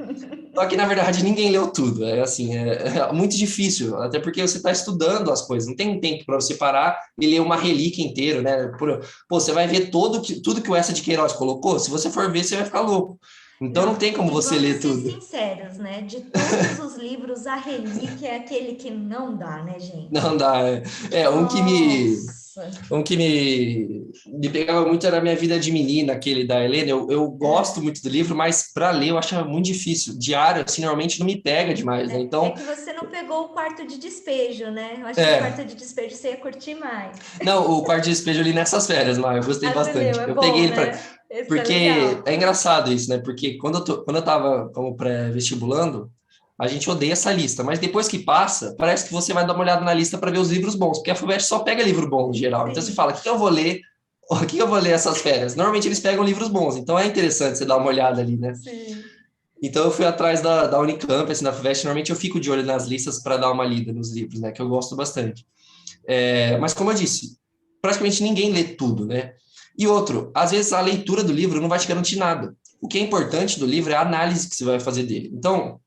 Só que, na verdade, ninguém leu tudo. É assim, é muito difícil, até porque você está estudando as coisas, não tem tempo para você parar e ler uma relíquia inteira, né? Pô, você vai ver tudo que o Essa de Queiroz colocou, se você for ver, você vai ficar louco. Então não Não, tem como e você ler vamos ser tudo. sinceros, né? De todos os livros, a Relíquia é aquele que não dá, né, gente? Não dá. Um que me Nossa. Um que me pegava muito era a Minha Vida de Menina, aquele da Helena. Eu gosto muito do livro, mas para ler eu achava muito difícil. Diário, assim, normalmente não me pega demais, né? É Então, que você não pegou o quarto de despejo, né? Eu acho que o quarto é. de despejo você ia curtir mais. Não, o Quarto de Despejo eu li nessas férias, mas eu gostei Ah, você leu, bastante. é Eu peguei bom, ele para. né? Esse é Porque legal. é engraçado isso, né? Porque quando eu tava como pré-vestibulando, a gente odeia essa lista, mas depois que passa, parece que você vai dar uma olhada na lista para ver os livros bons, porque a FUVEST só pega livro bom em geral. Então você Sim, fala, o que eu vou ler? O que eu vou ler essas férias? Normalmente eles pegam livros bons, então é interessante você dar uma olhada ali, né? sim. Então eu fui atrás da Unicamp, assim, da FUVEST, normalmente eu fico de olho nas listas para dar uma lida nos livros, né? Que eu gosto bastante. Mas como eu disse, praticamente ninguém lê tudo, né? E outro, às vezes a leitura do livro não vai te garantir nada. O que é importante do livro é a análise que você vai fazer dele. Então,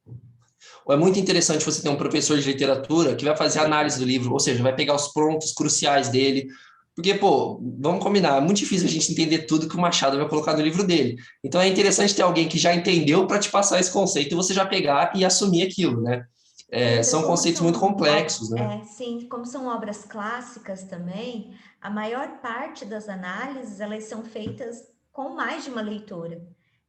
é muito interessante você ter um professor de literatura que vai fazer a análise do livro, ou seja, vai pegar os pontos cruciais dele. Porque, pô, vamos combinar, é muito difícil a gente entender tudo que o Machado vai colocar no livro dele. Então é interessante ter alguém que já entendeu para te passar esse conceito e você já pegar e assumir aquilo, né? E outra, São conceitos muito complexos, né? sim, como são obras clássicas também, a maior parte das análises elas são feitas com mais de uma leitura.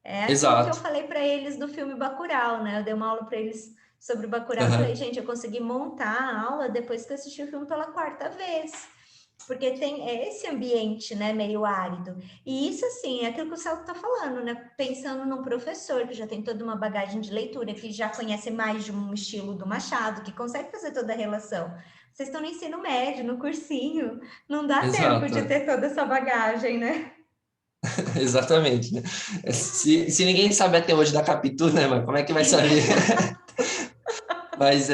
É aquilo que eu Exato. falei para eles do filme Bacurau, né? Eu dei uma aula para eles sobre Bacurau, eu falei, Uhum. gente, eu consegui montar a aula depois que eu assisti o filme pela quarta vez. Porque tem esse ambiente, né, meio árido. E isso, assim, é aquilo que o Celso está falando, né? Pensando num professor que já tem toda uma bagagem de leitura, que já conhece mais de um estilo do Machado, que consegue fazer toda a relação. Vocês estão no ensino médio, no cursinho, não dá tempo de Exato. ter toda essa bagagem, né? Exatamente, né? Se ninguém sabe até hoje da Capitu, né, mano? Como é que vai saber? Mas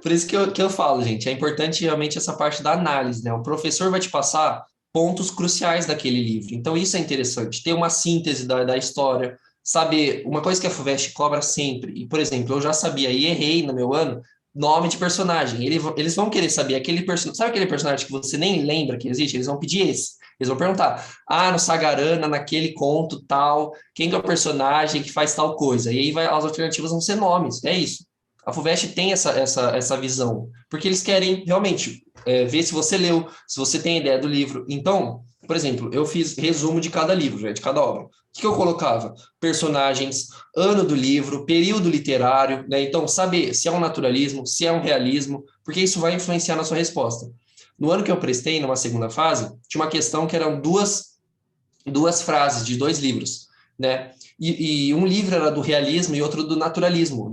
por isso que eu falo, gente, é importante realmente essa parte da análise, né? O professor vai te passar pontos cruciais daquele livro. Então, isso é interessante, ter uma síntese da história, saber uma coisa que a FUVEST cobra sempre. E, por exemplo, eu já sabia e errei no meu ano, nome de personagem. Eles vão querer saber aquele personagem. Sabe aquele personagem que você nem lembra que existe? Eles vão pedir esse. Eles vão perguntar: ah, no Sagarana, naquele conto tal, quem que é o personagem que faz tal coisa? E aí as alternativas vão ser nomes, é isso. A FUVEST tem essa visão, porque eles querem realmente ver se você leu, se você tem ideia do livro. Então, por exemplo, eu fiz resumo de cada livro, de cada obra. O que eu colocava? Personagens, ano do livro, período literário, né? Então, saber se é um naturalismo, se é um realismo, porque isso vai influenciar na sua resposta. No ano que eu prestei, numa segunda fase, tinha uma questão que eram duas frases de dois livros, né? E um livro era do realismo e outro do naturalismo,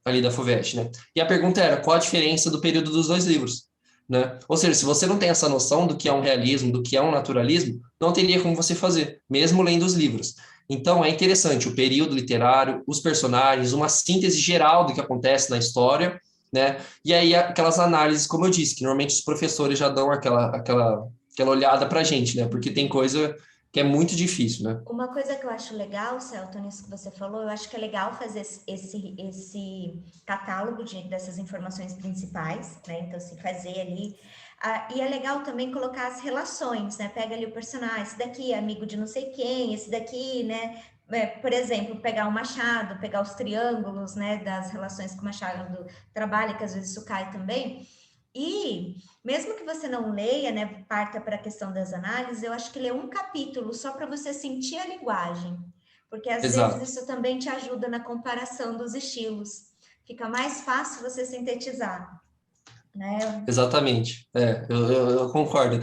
ali da FUVEST, né? E a pergunta era, qual a diferença do período dos dois livros? Né? Ou seja, se você não tem essa noção do que é um realismo, do que é um naturalismo, não teria como você fazer, mesmo lendo os livros. Então, é interessante o período literário, os personagens, uma síntese geral do que acontece na história, né? E aí aquelas análises, como eu disse, que normalmente os professores já dão aquela olhada para a gente, né? Porque tem coisa que é muito difícil, né? Uma coisa que eu acho legal, Celton, nisso que você falou, eu acho que é legal fazer esse catálogo dessas informações principais, né? Então, se fazer ali. E é legal também colocar as relações, né? Pega ali o personagem, esse daqui é amigo de não sei quem, esse daqui, né? Por exemplo, pegar o Machado, pegar os triângulos, né? Das relações que o Machado trabalha, que às vezes isso cai também. E mesmo que você não leia, né, parta para a questão das análises, eu acho que ler um capítulo só para você sentir a linguagem. porque às Exato. vezes isso também te ajuda na comparação dos estilos. Fica mais fácil você sintetizar, né? Exatamente, eu concordo.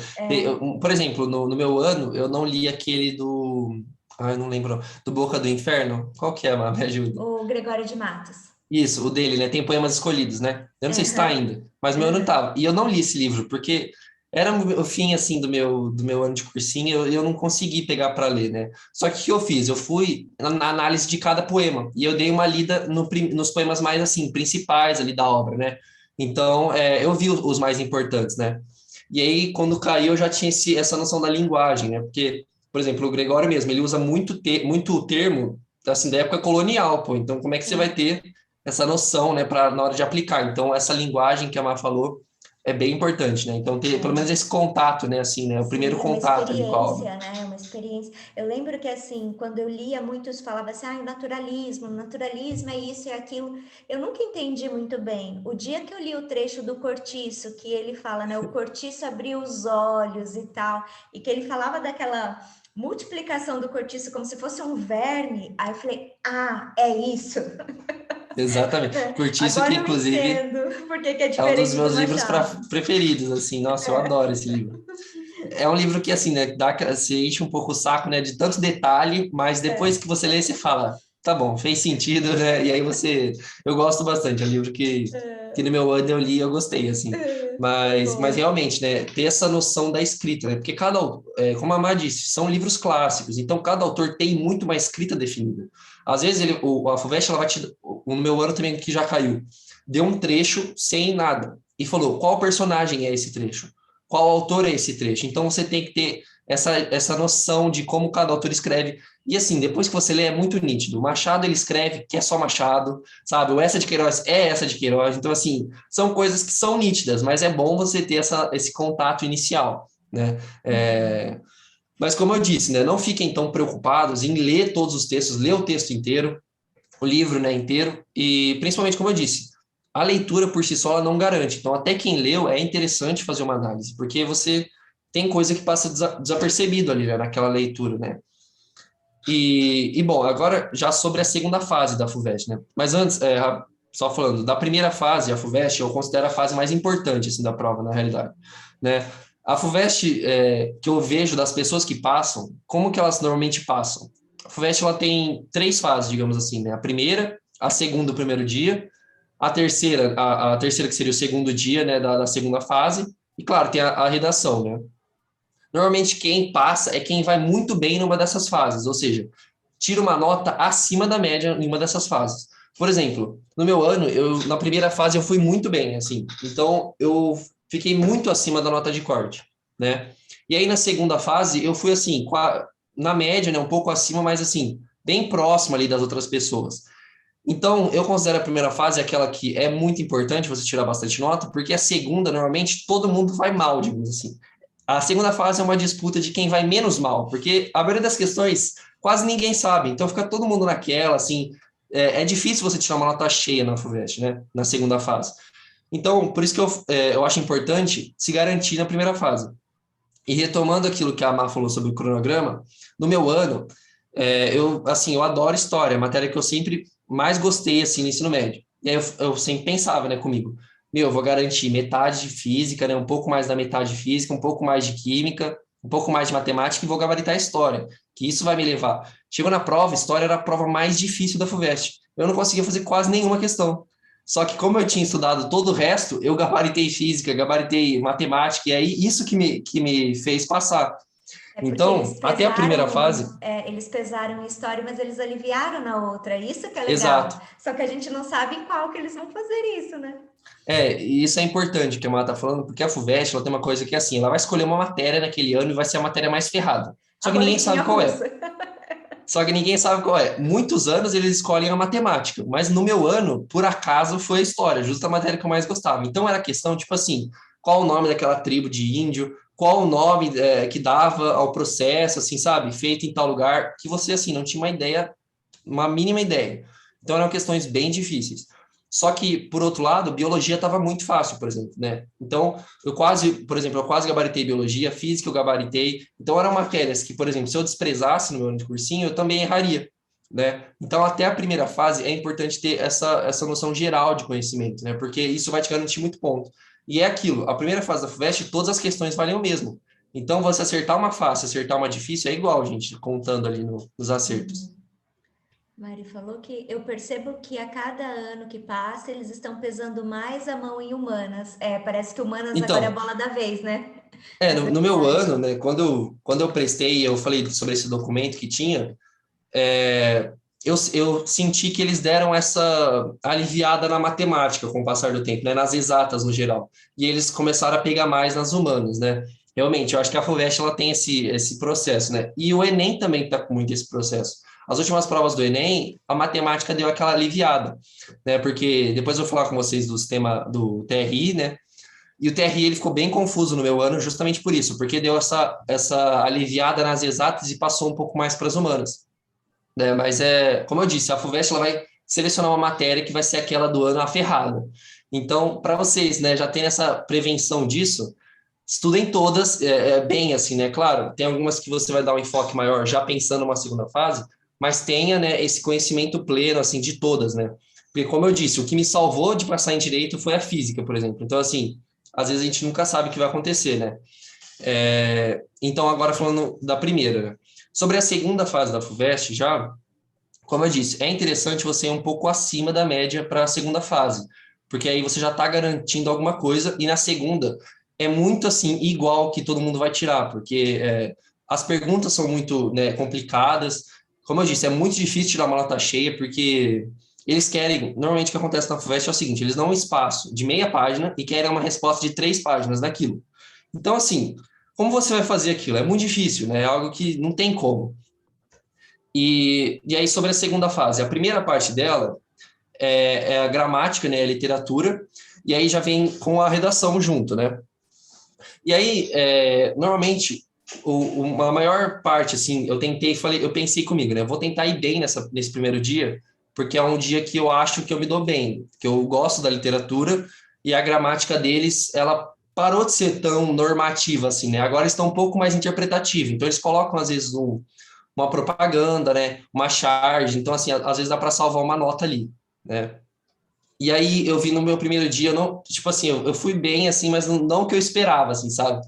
Por exemplo, no meu ano, eu não li aquele do. Ai, não lembro. Do Boca do Inferno. Qual que é, Má? Me ajuda. O Gregório de Matos. Isso, o dele, né? Tem Poemas Escolhidos, né? Eu não sei se está Aham, ainda, mas o meu não aham. estava. E eu não li esse livro, porque era o fim, assim, do meu ano de cursinho, eu não consegui pegar para ler, né? Só que o que eu fiz? Eu fui na análise de cada poema, e eu dei uma lida nos poemas mais, assim, principais ali da obra, né? Então, eu vi os mais importantes, né? E aí, quando caiu, eu já tinha essa noção da linguagem, né? Porque, por exemplo, o Gregório mesmo, ele usa muito o termo, assim, da época colonial, pô. Então, como é que você vai Sim. ter essa noção, né, para na hora de aplicar? Então, essa linguagem que a Mar falou é bem importante, né? Então, ter pelo menos É. esse contato, né, assim, né? O primeiro Sim, é uma contato ali com a obra. experiência, né? É uma experiência. Eu lembro que, assim, quando eu lia, muitos falavam assim, ah, naturalismo é isso e é aquilo. Eu nunca entendi muito bem. O dia que eu li o trecho do Cortiço, que ele fala, né? O Cortiço abriu os olhos e tal, e que ele falava daquela multiplicação do cortiço como se fosse um verme, aí eu falei, ah, é isso. Exatamente. Curti que, Agora eu inclusive, entendo por que que é é um dos diferente do meus livros Machado. preferidos, assim. Nossa, eu adoro esse livro. É um livro que, assim, né, você enche um pouco o saco, né, de tanto detalhe, mas depois É, que você lê, você fala, tá bom, fez sentido, né? E aí eu gosto bastante, é um livro que no meu ano eu li e eu gostei, assim. é Mas bom. realmente, né, ter essa noção da escrita, né? Porque como a Má disse, são livros clássicos, então cada autor tem muito uma escrita definida. Às vezes a FUVEST, ela vai no meu ano também que já caiu, deu um trecho sem nada e falou, qual personagem é esse trecho? Qual autor é esse trecho? Então você tem que ter essa noção de como cada autor escreve. E assim, depois que você lê, é muito nítido. O Machado, ele escreve que é só Machado, sabe? O Essa de Queiroz é essa de Queiroz. Então, assim, são coisas que são nítidas, mas é bom você ter esse contato inicial, né? Uhum. Mas como eu disse, né, não fiquem tão preocupados em ler todos os textos, ler o texto inteiro, o livro, né, inteiro, e principalmente, como eu disse, a leitura por si só ela não garante. Então, até quem leu, é interessante fazer uma análise, porque você tem coisa que passa desapercebido ali, né, naquela leitura, né? Bom, agora já sobre a segunda fase da FUVEST, né? Mas antes, só falando, da primeira fase, a FUVEST, eu considero a fase mais importante, assim, da prova, na realidade, né? A FUVEST, que eu vejo das pessoas que passam, como que elas normalmente passam? A FUVEST, ela tem três fases, digamos assim, né? A primeira, a segunda, o primeiro dia, a terceira que seria o segundo dia, né, da segunda fase, e claro, tem a redação, né? Normalmente quem passa é quem vai muito bem numa dessas fases, ou seja, tira uma nota acima da média em uma dessas fases. Por exemplo, no meu ano, na primeira fase eu fui muito bem, assim, então eu fiquei muito acima da nota de corte, né? E aí na segunda fase eu fui assim, na média, né, um pouco acima, mas assim, bem próximo ali das outras pessoas. Então, eu considero a primeira fase aquela que é muito importante você tirar bastante nota, porque a segunda, normalmente, todo mundo vai mal, digamos assim. A segunda fase é uma disputa de quem vai menos mal, porque a maioria das questões quase ninguém sabe, então fica todo mundo naquela, assim, é difícil você tirar uma nota cheia na FUVEST, né, na segunda fase. Então, por isso que eu acho importante se garantir na primeira fase. E retomando aquilo que a Má falou sobre o cronograma, no meu ano, eu adoro história, matéria que eu sempre mais gostei, assim, no ensino médio. E aí eu sempre pensava, né, comigo, eu vou garantir metade de física, né, um pouco mais da metade de física, um pouco mais de química, um pouco mais de matemática e vou gabaritar a história, que isso vai me levar. Chegou na prova, história era a prova mais difícil da FUVEST. Eu não conseguia fazer quase nenhuma questão. Só que como eu tinha estudado todo o resto, eu gabaritei física, gabaritei matemática, e aí isso que me fez passar. É porque Então, até a primeira fase, eles pesaram em história, mas eles aliviaram na outra. Isso que é legal. exato. Só que a gente não sabe em qual que eles vão fazer isso, né? E isso é importante que a Mara está falando, porque a FUVEST ela tem uma coisa que é assim, ela vai escolher uma matéria naquele ano e vai ser a matéria mais ferrada. A Só que ninguém roletinha sabe qual é. russa. Só que ninguém sabe qual é. Muitos anos eles escolhem a matemática, mas no meu ano, por acaso, foi a história, justa a matéria que eu mais gostava. Então era questão, tipo assim, qual o nome daquela tribo de índio, qual o nome que dava ao processo, assim, sabe, feito em tal lugar, que você, assim, não tinha uma ideia, uma mínima ideia. Então eram questões bem difíceis. Só que, por outro lado, biologia estava muito fácil, por exemplo, né? Então, eu quase gabaritei biologia, física eu gabaritei. Então, eram matérias que, por exemplo, se eu desprezasse no meu ano de cursinho, eu também erraria. né? Então, até a primeira fase é importante ter essa noção geral de conhecimento, né? Porque isso vai te garantir muito ponto. E é aquilo, a primeira fase da FUVEST, todas as questões valem o mesmo. Então, você acertar uma fácil, acertar uma difícil, é igual, gente, contando ali nos acertos. Mari falou que eu percebo que a cada ano que passa, eles estão pesando mais a mão em humanas. Parece que humanas agora é a Então, bola da vez, né? no, Essa no meu verdade. ano, né, quando eu prestei, eu falei sobre esse documento que tinha, é, eu senti que eles deram essa aliviada na matemática com o passar do tempo, né, nas exatas no geral. E eles começaram a pegar mais nas humanas, né? Realmente, eu acho que a FUVEST ela tem esse processo, né? E o Enem também está com muito esse processo. As últimas provas do Enem, a matemática deu aquela aliviada, né? Porque depois eu vou falar com vocês do sistema do TRI, né? E o TRI ele ficou bem confuso no meu ano justamente por isso, porque deu essa aliviada nas exatas e passou um pouco mais para as humanas, né? Mas como eu disse, a FUVEST ela vai selecionar uma matéria que vai ser aquela do ano aferrada. Então, para vocês, né, já terem essa prevenção disso, estudem todas bem, assim, né? Claro, tem algumas que você vai dar um enfoque maior já pensando numa segunda fase, mas tenha, né, esse conhecimento pleno, assim, de todas, né? Porque, como eu disse, o que me salvou de passar em direito foi a física, por exemplo. Então, assim, às vezes a gente nunca sabe o que vai acontecer, né? Então, agora falando da primeira, né? Sobre a segunda fase da FUVEST, já, como eu disse, é interessante você ir um pouco acima da média para a segunda fase, porque aí você já está garantindo alguma coisa, e na segunda é muito assim, igual que todo mundo vai tirar, porque as perguntas são muito, né, complicadas. Como eu disse, é muito difícil tirar uma nota cheia, porque eles querem, normalmente o que acontece na FUVEST é o seguinte, eles dão um espaço de meia página e querem uma resposta de 3 páginas daquilo. Então, assim, como você vai fazer aquilo? É muito difícil, né? É algo que não tem como. E aí, sobre a segunda fase, a primeira parte dela é a gramática, né, a literatura, e aí já vem com a redação junto, né? E aí, normalmente, uma maior parte, assim, eu pensei comigo, né? Eu vou tentar ir bem nesse primeiro dia, porque é um dia que eu acho que eu me dou bem, que eu gosto da literatura, e a gramática deles, ela parou de ser tão normativa, assim, né? Agora está um pouco mais interpretativa. Então, eles colocam, às vezes, uma propaganda, né? Uma charge. Então, assim, às vezes dá para salvar uma nota ali, né? E aí eu vi no meu primeiro dia, eu não, tipo assim, eu fui bem, assim, mas não o que eu esperava, assim, sabe?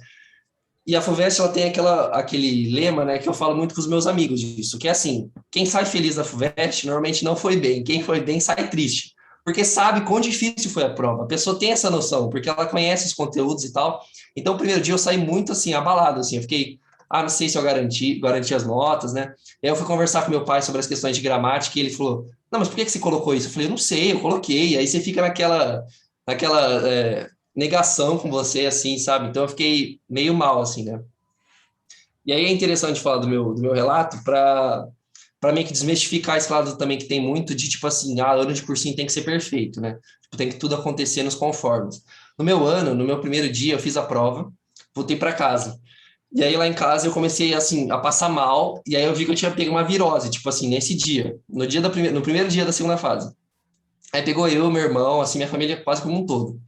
E a FUVEST, ela tem aquele lema, né, que eu falo muito com os meus amigos disso, que é assim, quem sai feliz da FUVEST normalmente não foi bem, quem foi bem sai triste, porque sabe quão difícil foi a prova, a pessoa tem essa noção, porque ela conhece os conteúdos e tal. Então, o primeiro dia eu saí muito, assim, abalado, assim, eu fiquei, não sei se eu garanti as notas, né? E aí eu fui conversar com meu pai sobre as questões de gramática e ele falou, não, mas por que você colocou isso? Eu falei, eu não sei, eu coloquei. E aí você fica naquela negação com você, assim, sabe? Então eu fiquei meio mal, assim, né? E aí é interessante falar do meu relato para meio que desmistificar esse lado também que tem muito de, tipo assim, ano de cursinho tem que ser perfeito, né? Tipo, tem que tudo acontecer nos conformes. No meu ano, no meu primeiro dia, eu fiz a prova, voltei para casa. E aí lá em casa eu comecei, assim, a passar mal, e aí eu vi que eu tinha pego uma virose, tipo assim, nesse dia, no primeiro dia da segunda fase. Aí pegou eu, meu irmão, assim, minha família quase como um todo.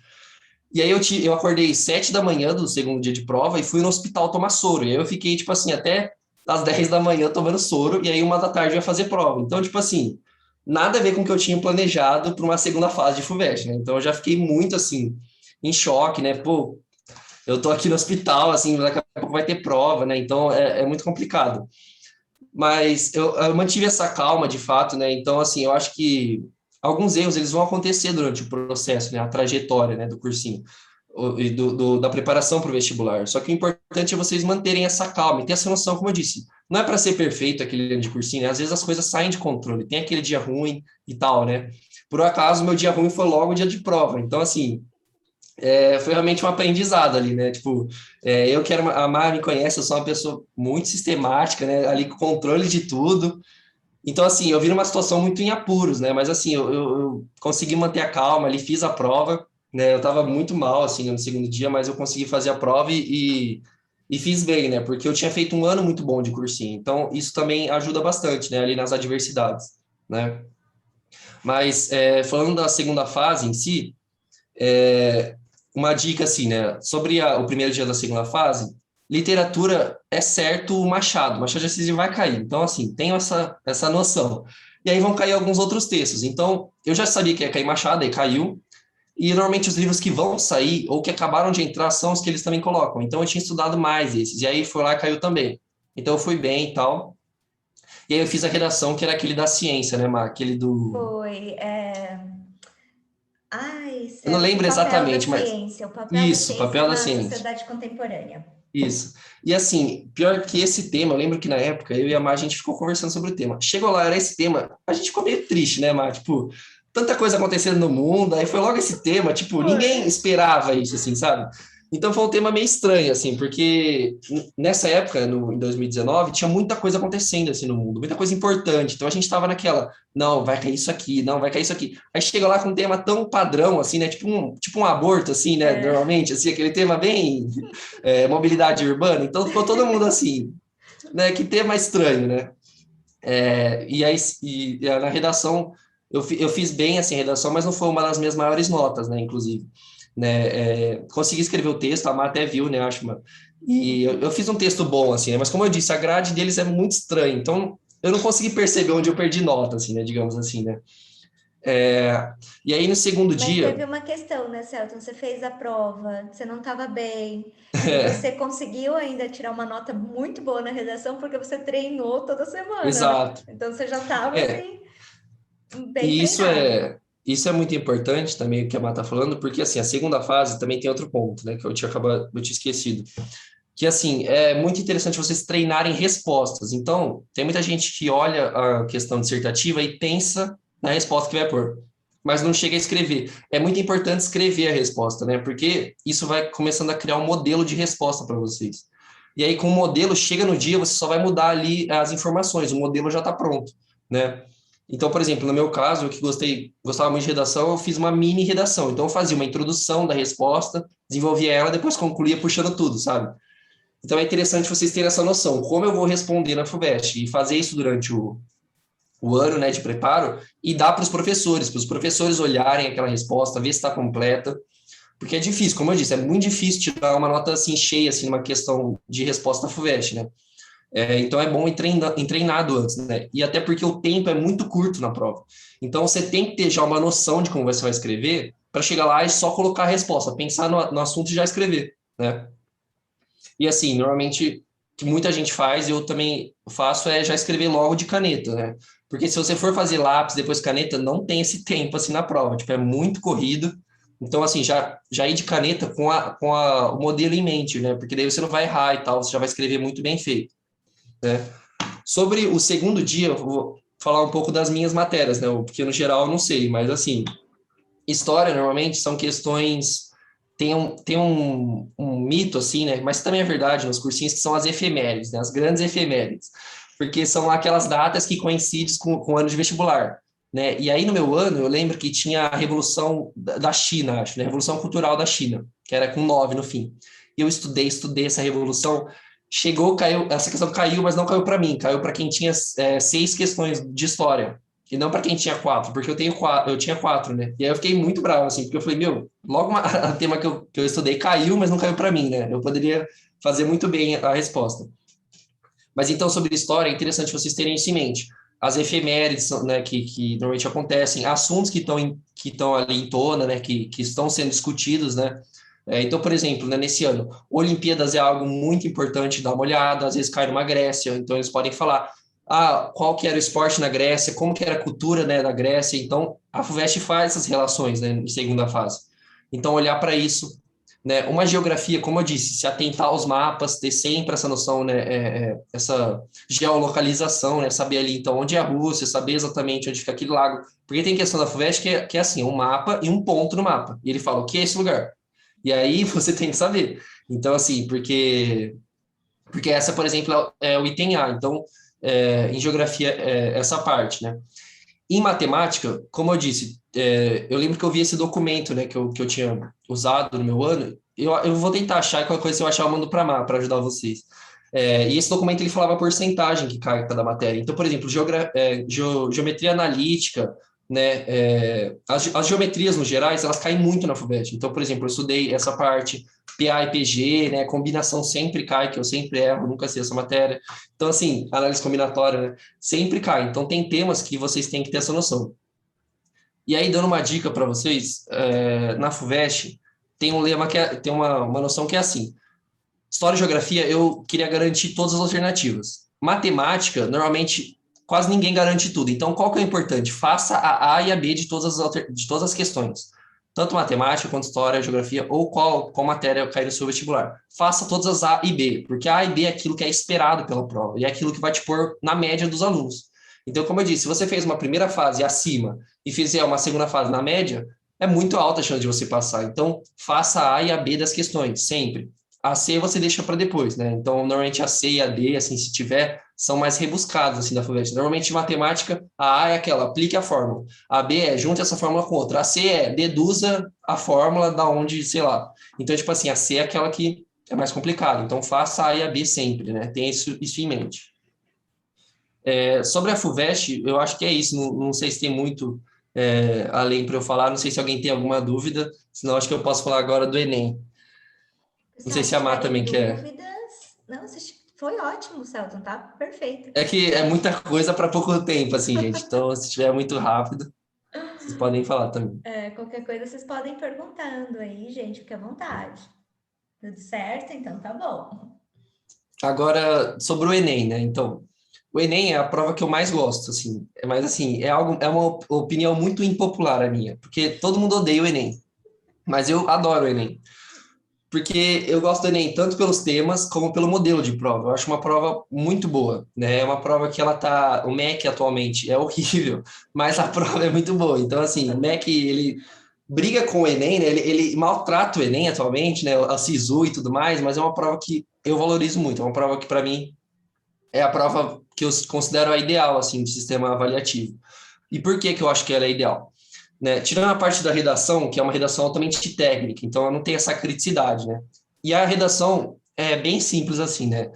E aí eu acordei 7 da manhã do segundo dia de prova e fui no hospital tomar soro. E aí eu fiquei, tipo assim, até às 10 da manhã tomando soro, e aí 1 da tarde eu ia fazer prova. Então, tipo assim, nada a ver com o que eu tinha planejado para uma segunda fase de FUVEST, né? Então eu já fiquei muito, assim, em choque, né? Pô, eu tô aqui no hospital, assim, daqui a pouco vai ter prova, né? Então é muito complicado. Mas eu mantive essa calma, de fato, né? Então, assim, eu acho que alguns erros eles vão acontecer durante o processo, né? A trajetória, né, do cursinho e da preparação para o vestibular. Só que o importante é vocês manterem essa calma e ter essa noção, como eu disse. Não é para ser perfeito aquele ano de cursinho, né? Às vezes as coisas saem de controle, tem aquele dia ruim e tal, né? Por um acaso, meu dia ruim foi logo o dia de prova. Então, assim, foi realmente um aprendizado ali, né? Tipo, eu que a Mara me conhece, eu sou uma pessoa muito sistemática, né? Ali com controle de tudo. Então, assim, eu vi numa situação muito em apuros, né? Mas, assim, eu consegui manter a calma ali, fiz a prova, né? Eu tava muito mal, assim, no segundo dia, mas eu consegui fazer a prova e fiz bem, né? Porque eu tinha feito um ano muito bom de cursinho. Então, isso também ajuda bastante, né? Ali nas adversidades, né? Mas, falando da segunda fase em si, uma dica assim, né? Sobre o primeiro dia da segunda fase, literatura é certo o Machado de Assis vai cair. Então, assim, tenho essa noção. e aí vão cair alguns outros textos. Então, eu já sabia que ia cair Machado, aí caiu, e normalmente os livros que vão sair, ou que acabaram de entrar, são os que eles também colocam. Então, eu tinha estudado mais esses, e aí foi lá e caiu também. Então, eu fui bem e tal. E aí eu fiz a redação, que era aquele da ciência, né, Mar? Aquele do... Foi. Ai, Eu não Celso, o lembro papel da exatamente, mas... ciência, o papel da Isso, ciência papel da na ciência. sociedade contemporânea. Isso. E assim, pior que esse tema, eu lembro que na época eu e a Mar, a gente ficou conversando sobre o tema. Chegou lá, era esse tema, a gente ficou meio triste, né, Mar? Tipo, tanta coisa acontecendo no mundo, aí foi logo esse tema, tipo, ninguém Foi. esperava isso, assim, sabe? Então foi um tema meio estranho, assim, porque nessa época, em 2019, tinha muita coisa acontecendo, assim, no mundo, muita coisa importante. Então a gente tava naquela, não, vai cair isso aqui, não, vai cair isso aqui. Aí chega lá com um tema tão padrão, assim, né? Tipo um aborto, assim, né? Normalmente, assim, aquele tema bem mobilidade urbana, então ficou todo mundo assim, né? Que tema estranho, né? E aí, na redação, eu fiz bem assim, a redação, mas não foi uma das minhas maiores notas, né? Inclusive, né? Consegui escrever o texto, a Mar até viu, né? Acho, mano. E eu fiz um texto bom, assim, né? Mas como eu disse, a grade deles é muito estranha, então eu não consegui perceber onde eu perdi nota, assim, né? Digamos assim, né? E aí no segundo Mas dia, teve uma questão, né, Celton? Você fez a prova, você não estava bem, e você conseguiu ainda tirar uma nota muito boa na redação porque você treinou toda semana, né? exato. Então você já estava É, assim, bem E treinado. isso é muito importante também, o que a Má está falando, porque assim, a segunda fase também tem outro ponto, né, que eu tinha esquecido, que assim, é muito interessante vocês treinarem respostas. Então, tem muita gente que olha a questão dissertativa e pensa na resposta que vai pôr, mas não chega a escrever. É muito importante escrever a resposta, né, porque isso vai começando a criar um modelo de resposta para vocês. E aí, com o modelo, chega no dia, você só vai mudar ali as informações, o modelo já está pronto, né? Então, por exemplo, no meu caso, eu que gostava muito de redação, eu fiz uma mini redação. Então, eu fazia uma introdução da resposta, desenvolvia ela, depois concluía puxando tudo, sabe? Então, é interessante vocês terem essa noção, como eu vou responder na FUVEST, e fazer isso durante o ano, né, de preparo, e dar para os professores olharem aquela resposta, ver se está completa, porque é difícil, como eu disse, é muito difícil tirar uma nota assim cheia, assim, numa questão de resposta da FUVEST, né? Então é bom ir treinado antes, né? E até porque o tempo é muito curto na prova. Então você tem que ter já uma noção de como você vai escrever para chegar lá e só colocar a resposta, pensar no assunto e já escrever, né? E assim, normalmente, o que muita gente faz, eu também faço, é já escrever logo de caneta, né? Porque se você for fazer lápis, depois caneta, não tem esse tempo assim na prova, tipo, é muito corrido. Então, assim, já ir de caneta o modelo em mente, né? Porque daí você não vai errar e tal, você já vai escrever muito bem feito, né? Sobre o segundo dia, eu vou falar um pouco das minhas matérias, né? Porque no geral eu não sei, mas assim, história normalmente são questões. Tem um mito, assim, né? Mas também é verdade nos cursinhos que são as efemérides, né? As grandes efemérides. Porque são aquelas datas que coincidem com o ano de vestibular, né? E aí no meu ano, eu lembro que tinha a Revolução da China, acho, né? Revolução Cultural da China, que era com 9 no fim. E eu estudei essa revolução. Chegou, caiu, essa questão caiu, mas não caiu para mim, caiu para quem tinha 6 questões de história, e não para quem tinha 4, porque eu tinha 4, né? E aí eu fiquei muito bravo, assim, porque eu falei, meu, logo a tema que eu estudei caiu, mas não caiu para mim, né? Eu poderia fazer muito bem a resposta. Mas então, sobre história, é interessante vocês terem isso em mente. As efemérides, né, que normalmente acontecem, assuntos que estão ali em tona, né, que estão sendo discutidos, né? Então, por exemplo, né, nesse ano, Olimpíadas é algo muito importante dar uma olhada, às vezes cai numa Grécia, então eles podem falar qual que era o esporte na Grécia, como que era a cultura, né, da Grécia, então a FUVEST faz essas relações, né, em segunda fase. Então, olhar para isso, né, uma geografia, como eu disse, se atentar aos mapas, ter sempre essa noção, né, essa geolocalização, né, saber ali, então, onde é a Rússia, saber exatamente onde fica aquele lago, porque tem questão da FUVEST que é assim, um mapa e um ponto no mapa, e ele fala, o que é esse lugar? E aí você tem que saber. Então, assim, porque essa, por exemplo, é o item A. Então, em geografia, essa parte, né? Em matemática, como eu disse, eu lembro que eu vi esse documento, né, que eu tinha usado no meu ano. Eu vou tentar achar, e qualquer coisa, se eu achar, eu mando para ajudar vocês. E esse documento ele falava a porcentagem que cai cada matéria. Então, por exemplo, geometria analítica né? As geometrias, no gerais, elas caem muito na FUVEST. Então, por exemplo, eu estudei essa parte, PA e PG, né? Combinação sempre cai, que eu sempre erro, nunca sei essa matéria. Então, assim, análise combinatória, né? Sempre cai. Então, tem temas que vocês têm que ter essa noção. E aí, dando uma dica para vocês, na FUVEST, tem um lema tem uma noção que é assim: História e Geografia, eu queria garantir todas as alternativas. Matemática, normalmente, quase ninguém garante tudo. Então, qual que é o importante? Faça a A e a B de todas as questões. Tanto matemática, quanto história, geografia, ou qual matéria cair no seu vestibular. Faça todas as A e B, porque A e B é aquilo que é esperado pela prova, e é aquilo que vai te pôr na média dos alunos. Então, como eu disse, se você fez uma primeira fase acima e fizer uma segunda fase na média, é muito alta a chance de você passar. Então, faça a A e a B das questões, sempre. A C você deixa para depois, né? Então, normalmente a C e a D, assim, se tiver, são mais rebuscados, assim, da FUVEST. Normalmente, em matemática, a A é aquela, aplique a fórmula. A B é, junte essa fórmula com outra. A C é, deduza a fórmula da onde, sei lá. Então, tipo assim, a C é aquela que é mais complicada. Então, faça a A e a B sempre, né? Tenha isso em mente. Sobre a FUVEST, eu acho que é isso. Não sei se tem muito além para eu falar. Não sei se alguém tem alguma dúvida. Senão, acho que eu posso falar agora do Enem. Não sei Pessoal, se se a Má tiverem também quer. dúvidas... Não, foi ótimo, Celton, tá? Perfeito. É que é muita coisa para pouco tempo, assim, gente. Então, se estiver muito rápido, vocês podem falar também. Qualquer coisa vocês podem ir perguntando aí, gente, fique à vontade. Tudo certo? Então tá bom. Agora, sobre o Enem, né? Então, o Enem é a prova que eu mais gosto, assim. Mas, assim, é uma opinião muito impopular a minha, porque todo mundo odeia o Enem. Mas eu adoro o Enem. Porque eu gosto do Enem tanto pelos temas como pelo modelo de prova. Eu acho uma prova muito boa, né? É uma prova que ela tá... O MEC atualmente é horrível, mas a prova é muito boa. Então, assim, o MEC, ele briga com o Enem, né? Ele maltrata o Enem atualmente, né? A SISU e tudo mais, mas é uma prova que eu valorizo muito. É uma prova que, para mim, é a prova que eu considero a ideal, assim, de sistema avaliativo. E por que que eu acho que ela é ideal? Né? Tirando a parte da redação, que é uma redação altamente técnica, então ela não tem essa criticidade, né? E a redação é bem simples assim, né?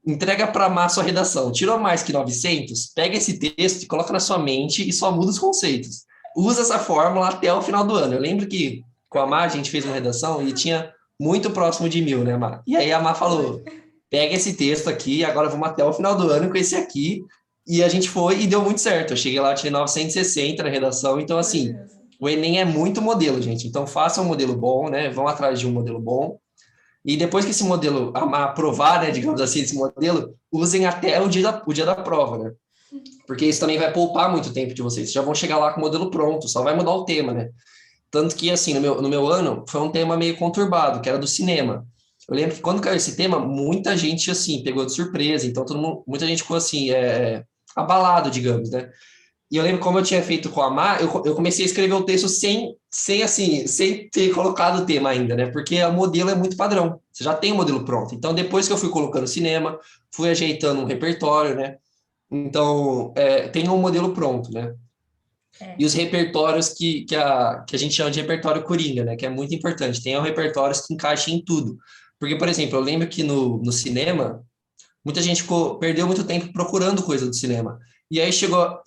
Entrega para a sua redação, tirou mais que 900, pega esse texto e coloca na sua mente e só muda os conceitos. Usa essa fórmula até o final do ano. Eu lembro que com a Má a gente fez uma redação e tinha muito próximo de 1000, né, Má? E aí a Má falou, pega esse texto aqui, agora vamos até o final do ano com esse aqui, e a gente foi e deu muito certo. Eu cheguei lá, tirei 960 na redação, então assim, o Enem é muito modelo, gente. Então faça um modelo bom, né? Vão atrás de um modelo bom. E depois que esse modelo aprovar, né, digamos assim, esse modelo, usem até o dia da prova, né? Porque isso também vai poupar muito tempo de vocês. Vocês já vão chegar lá com o modelo pronto, só vai mudar o tema, né? Tanto que, assim, no meu ano, foi um tema meio conturbado, que era do cinema. Eu lembro que quando caiu esse tema, muita gente, assim, pegou de surpresa. Então, muita gente ficou, assim, abalado, digamos, né? E eu lembro como eu tinha feito com a Má, eu comecei a escrever o texto sem ter colocado o tema ainda, né? Porque o modelo é muito padrão. Você já tem o modelo pronto. Então, depois que eu fui colocando cinema, fui ajeitando um repertório, né? Então, tem um modelo pronto, né? E os repertórios que a gente chama de repertório coringa, né? Que é muito importante. Tem repertórios que encaixem em tudo. Porque, por exemplo, eu lembro que no cinema, muita gente perdeu muito tempo procurando coisa do cinema. E aí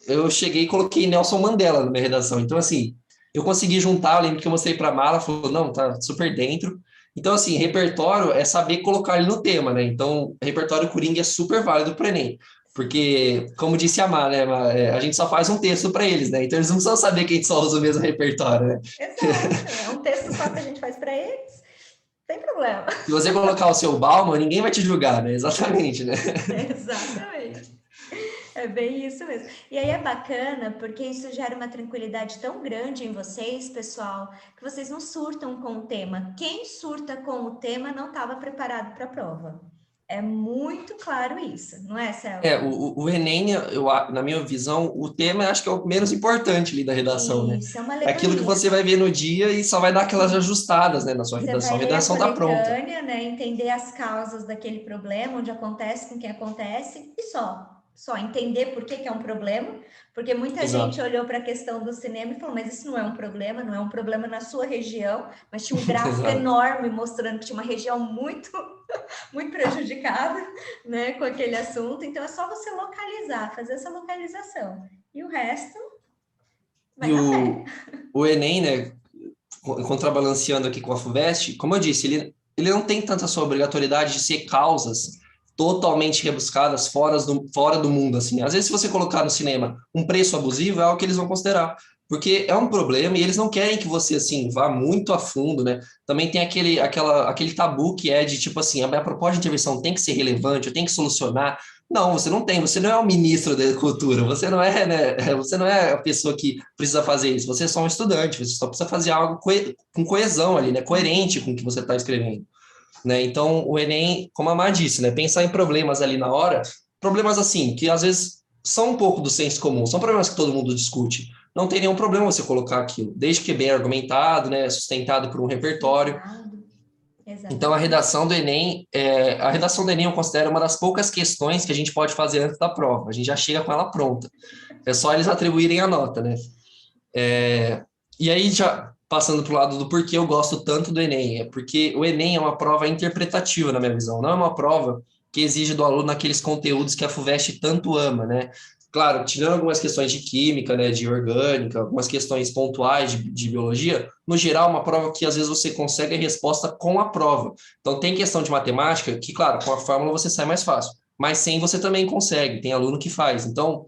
eu cheguei e coloquei Nelson Mandela na minha redação. Então, assim, eu consegui juntar, eu lembro que eu mostrei para a Mala, falou, não, tá super dentro. Então, assim, repertório é saber colocar ele no tema, né? Então, repertório Coringa é super válido para o Enem. Porque, como disse a Má, né, Má, a gente só faz um texto para eles, né? Então, eles não precisam saber que a gente só usa o mesmo repertório, né? Exato, é um texto só que a gente faz para eles, sem problema. Se você colocar o seu Bauman, ninguém vai te julgar, né? Exatamente, né? Exatamente. É bem isso mesmo. E aí é bacana porque isso gera uma tranquilidade tão grande em vocês, pessoal, que vocês não surtam com o tema. Quem surta com o tema não estava preparado para a prova. É muito claro isso, não é, Celso? O Enem, na minha visão, o tema acho que é o menos importante ali da redação, né? Isso, é uma É aquilo que alegoria. você vai ver no dia e só vai dar aquelas ajustadas, né, na sua Você redação. vai A ler a redação tá pronta. coletânea, né? Entender as causas daquele problema, onde acontece, com quem acontece, e só. Só entender por que é um problema, porque muita gente Exato. olhou para a questão do cinema e falou, mas isso não é um problema, não é um problema na sua região, mas tinha um gráfico Exato. enorme mostrando que tinha uma região muito, muito prejudicada, né, com aquele assunto. Então é só você localizar, fazer essa localização. E o resto Vai E na fé. o Enem, né, contrabalanceando aqui com a FUVEST, como eu disse, ele não tem tanta sua obrigatoriedade de ser causas totalmente rebuscadas fora do mundo, assim. Às vezes, se você colocar no cinema um preço abusivo, é algo que eles vão considerar, porque é um problema e eles não querem que você, assim, vá muito a fundo, né? Também tem aquele tabu que é de, tipo assim, a minha proposta de intervenção tem que ser relevante, eu tenho que solucionar. Não, você não tem, você não é o ministro da cultura, você não é, né, você não é a pessoa que precisa fazer isso, você é só um estudante, você só precisa fazer algo com coesão ali, né, coerente com o que você está escrevendo, né? Então, o Enem, como a Mar disse, né, pensar em problemas ali na hora, problemas assim, que às vezes são um pouco do senso comum, são problemas que todo mundo discute. Não tem nenhum problema você colocar aquilo, desde que bem argumentado, né, sustentado por um repertório. Explicado. Então, Exatamente. A redação do Enem eu considero uma das poucas questões que a gente pode fazer antes da prova. A gente já chega com ela pronta. É só eles atribuírem a nota, né? E aí, já passando para o lado do porquê eu gosto tanto do Enem, é porque o Enem é uma prova interpretativa, na minha visão, não é uma prova que exige do aluno aqueles conteúdos que a FUVEST tanto ama, né? Claro, tirando algumas questões de química, né, de orgânica, algumas questões pontuais de biologia, no geral, uma prova que às vezes você consegue a resposta com a prova. Então, tem questão de matemática que, claro, com a fórmula você sai mais fácil, mas sem você também consegue, tem aluno que faz. Então,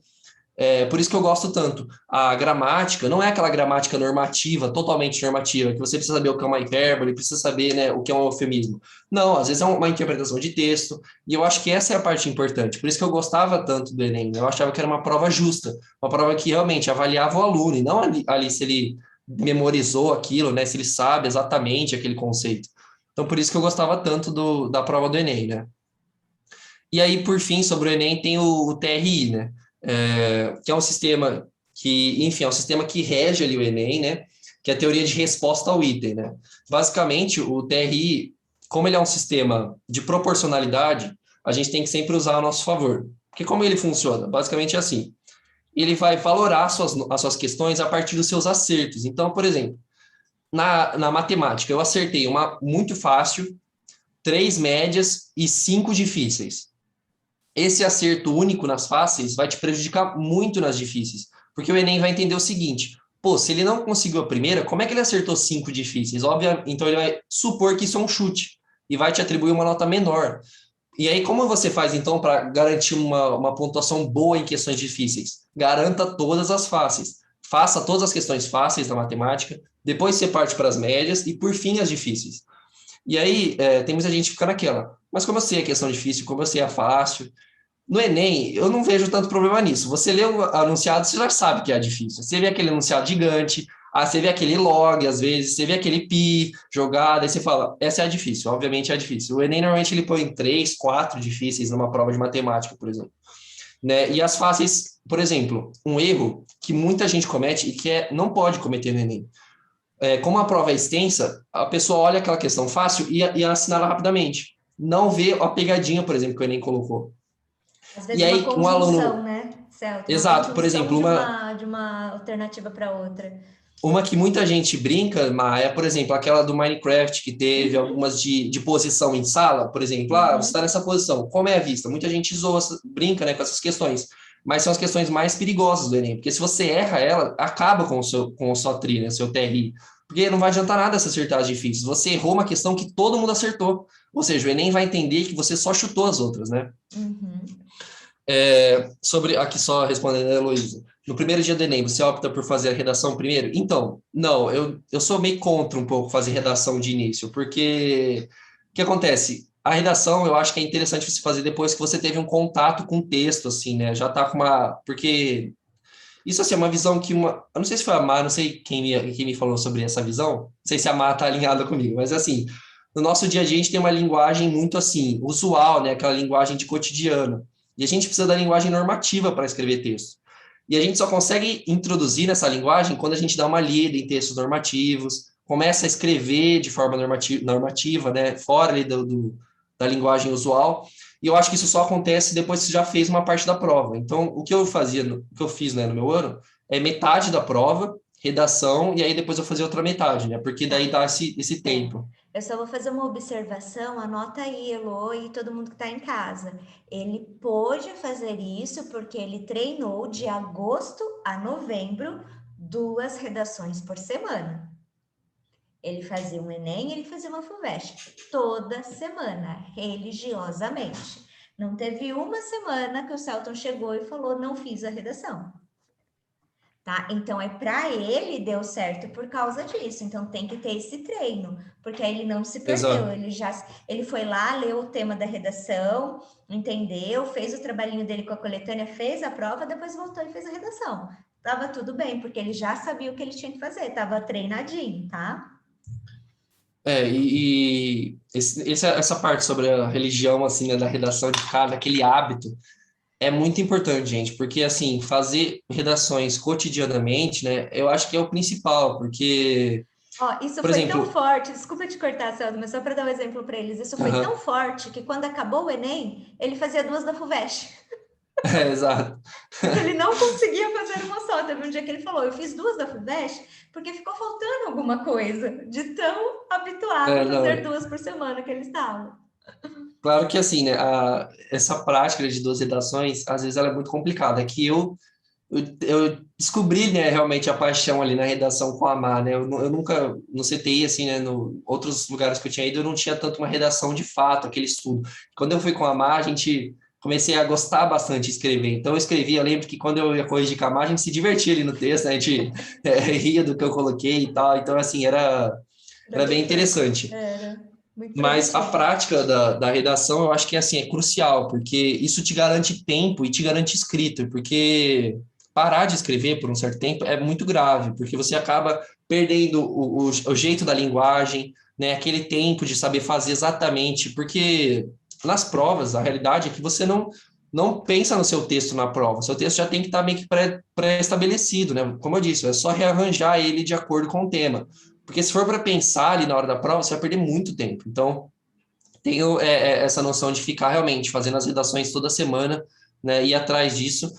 é por isso que eu gosto tanto. A gramática não é aquela gramática normativa, totalmente normativa, que você precisa saber o que é uma hipérbole, precisa saber, né, o que é um eufemismo. Não, às vezes é uma interpretação de texto, e eu acho que essa é a parte importante. Por isso que eu gostava tanto do Enem. Eu achava que era uma prova justa, uma prova que realmente avaliava o aluno, e não ali se ele memorizou aquilo, né, se ele sabe exatamente aquele conceito. Então, por isso que eu gostava tanto da prova do Enem, né? E aí, por fim, sobre o Enem, tem o TRI, né? Que é um sistema que, enfim, é um sistema que rege ali o Enem, né? Que é a teoria de resposta ao item, né? Basicamente, o TRI, como ele é um sistema de proporcionalidade, a gente tem que sempre usar a nosso favor. Porque como ele funciona? Basicamente é assim. Ele vai valorar as suas questões a partir dos seus acertos. Então, por exemplo, na matemática, eu acertei uma muito fácil, três médias e cinco difíceis. Esse acerto único nas fáceis vai te prejudicar muito nas difíceis, porque o Enem vai entender o seguinte: pô, se ele não conseguiu a primeira, como é que ele acertou cinco difíceis? Óbvio, então ele vai supor que isso é um chute e vai te atribuir uma nota menor. E aí, como você faz então para garantir uma pontuação boa em questões difíceis? Garanta todas as fáceis. Faça todas as questões fáceis da matemática, depois você parte para as médias e, por fim, as difíceis. E aí, tem muita gente que fica naquela. Mas como eu sei a questão difícil, como eu sei a fácil, no Enem, eu não vejo tanto problema nisso. Você lê o anunciado, você já sabe que é difícil. Você vê aquele anunciado gigante, você vê aquele log, às vezes, você vê aquele pi jogado, aí você fala, essa é a difícil, obviamente é a difícil. O Enem, normalmente, ele põe 3, 4 difíceis numa prova de matemática, por exemplo. Né? E as fáceis, por exemplo, um erro que muita gente comete e que não pode cometer no Enem. Como a prova é extensa, a pessoa olha aquela questão fácil e assinala rapidamente. Não vê a pegadinha, por exemplo, que o Enem colocou. Às E vezes uma aí, um conjunção, aluno. né, Celto? Uma Exato, por conjunção exemplo, de uma alternativa para outra. uma que muita gente brinca, é, por exemplo, aquela do Minecraft, que teve Uhum, algumas de posição em sala, por exemplo, você está uhum. nessa posição, como é a vista? Muita gente zoa, brinca, né, com essas questões, mas são as questões mais perigosas do Enem, porque se você erra ela, acaba com a sua trilha, seu TRI, porque não vai adiantar nada se acertar as difíceis, você errou uma questão que todo mundo acertou, ou seja, o Enem vai entender que você só chutou as outras, né? Uhum. Sobre aqui só respondendo a Heloísa. No primeiro dia do Enem, você opta por fazer a redação primeiro? Então, não, eu sou meio contra um pouco fazer redação de início, porque o que acontece? A redação eu acho que é interessante você fazer depois que você teve um contato com o texto, assim, né? Já tá com uma. Porque isso assim, é uma visão que uma. Eu não sei se foi a Mar, não sei quem me falou sobre essa visão, não sei se a Mar tá alinhada comigo, mas assim, no nosso dia a dia a gente tem uma linguagem muito assim, usual, né? Aquela linguagem de cotidiano. E a gente precisa da linguagem normativa para escrever texto. E a gente só consegue introduzir nessa linguagem quando a gente dá uma lida em textos normativos, começa a escrever de forma normativa, né? Fora ali da linguagem usual. E eu acho que isso só acontece depois que você já fez uma parte da prova. Então, o que eu fazia, o que eu fiz, né, no meu ano, é metade da prova, redação, e aí depois eu fazia outra metade, né? Porque daí Tá. dá esse tempo. Eu só vou fazer uma observação, anota aí, Elo, e todo mundo que está em casa. Ele pôde fazer isso porque ele treinou de agosto a novembro 2 redações por semana. Ele fazia um Enem, ele fazia uma FUVEST toda semana, religiosamente. Não teve uma semana que o Celton chegou e falou, não fiz a redação. Tá? Então, para ele deu certo por causa disso. Então, tem que ter esse treino, porque aí ele não se perdeu. Exato. Ele foi lá, leu o tema da redação, entendeu, fez o trabalhinho dele com a coletânea, fez a prova, depois voltou e fez a redação. Tava tudo bem, porque ele já sabia o que ele tinha que fazer, tava treinadinho, tá? Essa parte sobre a religião, assim, né, da redação de cada, aquele hábito, é muito importante, gente, porque, assim, fazer redações cotidianamente, né, eu acho que é o principal, porque, Ó, isso por foi tão exemplo, forte, desculpa te cortar, Celso, mas só para dar um exemplo para eles, isso foi tão forte que quando acabou o Enem, ele fazia 2 da FUVEST. exato. Porque ele não conseguia fazer uma só. Teve um dia que ele falou, eu fiz 2 da FUVEST porque ficou faltando alguma coisa, de tão habituado a Não, fazer 2 por semana que ele estava. claro que, assim, né, essa prática de 2 redações, às vezes ela é muito complicada, é que eu descobri, né, realmente a paixão ali na redação com a Má, né? Eu nunca, no CTI, assim, né, no outros lugares que eu tinha ido, eu não tinha tanto uma redação de fato, aquele estudo. Quando eu fui com a Má, a gente comecei a gostar bastante de escrever. Então eu escrevia, eu lembro que quando eu ia corrigir com a Má, a gente se divertia ali no texto, né? A gente ria do que eu coloquei e tal. Então, assim, Era era bem gostoso. interessante. Era muito Mas a produtivo. prática da redação, eu acho que assim, é crucial, porque isso te garante tempo e te garante escrita, porque parar de escrever por um certo tempo é muito grave, porque você acaba perdendo o jeito da linguagem, né, aquele tempo de saber fazer exatamente, porque nas provas, a realidade é que você não pensa no seu texto na prova, seu texto já tem que estar meio que pré-estabelecido, né? Como eu disse, é só rearranjar ele de acordo com o tema. Porque se for para pensar ali na hora da prova, você vai perder muito tempo. Então, tenho essa noção de ficar realmente fazendo as redações toda semana, né, ir atrás disso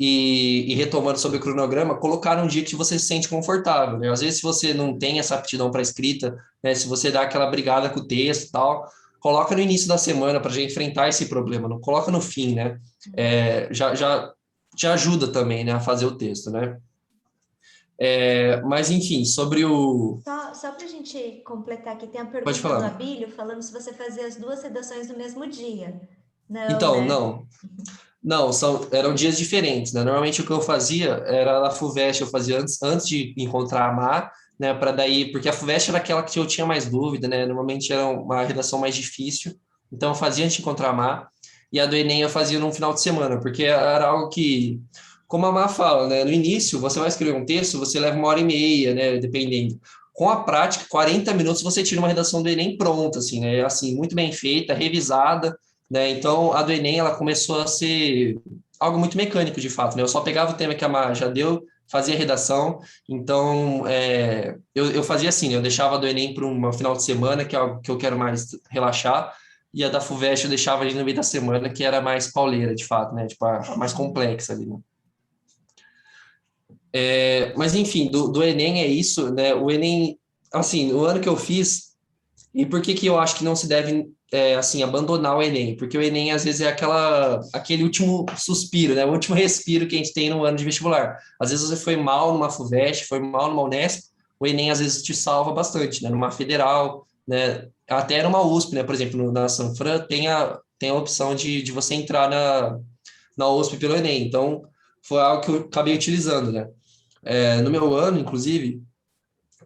e retomando sobre o cronograma, colocar um dia que você se sente confortável, né? Às vezes, se você não tem essa aptidão para escrita, né, se você dá aquela brigada com o texto e tal, coloca no início da semana para já enfrentar esse problema, não coloca no fim, né? Já ajuda também, né, a fazer o texto, né? Mas, enfim, sobre o... Só para a gente completar aqui, tem a Pode pergunta do falar. Abílio falando se você fazia as 2 redações no mesmo dia. Não, Então, né? não. Não, eram dias diferentes, né? Normalmente o que eu fazia era na FUVEST, eu fazia antes de encontrar a Má, né? Para daí, porque a FUVEST era aquela que eu tinha mais dúvida, né? Normalmente era uma redação mais difícil, então eu fazia antes de encontrar a Má, e a do Enem eu fazia num final de semana, porque era algo que, como a Má fala, né? No início, você vai escrever um texto, você leva 1h30, né? Dependendo. Com a prática, 40 minutos você tira uma redação do Enem pronta, assim, né? Assim, muito bem feita, revisada, né? Então, a do Enem, ela começou a ser algo muito mecânico, de fato, né? Eu só pegava o tema que a Mar já deu, fazia redação, então eu fazia assim, né? Eu deixava a do Enem para um final de semana, que é algo que eu quero mais relaxar, e a da FUVEST eu deixava ali no meio da semana, que era mais pauleira, de fato, né? Tipo, a mais complexa ali, né? Mas, enfim, do Enem é isso, né? O Enem, assim, o ano que eu fiz, e por que que eu acho que não se deve, assim, abandonar o Enem? Porque o Enem, às vezes, é aquele último suspiro, né? O último respiro que a gente tem no ano de vestibular. Às vezes você foi mal numa FUVEST, foi mal numa Unesp, o Enem, às vezes, te salva bastante, né? Numa federal, né? Até numa USP, né? Por exemplo, na Sanfran, tem a opção de você entrar na USP pelo Enem. Então, foi algo que eu acabei utilizando, né? No meu ano, inclusive,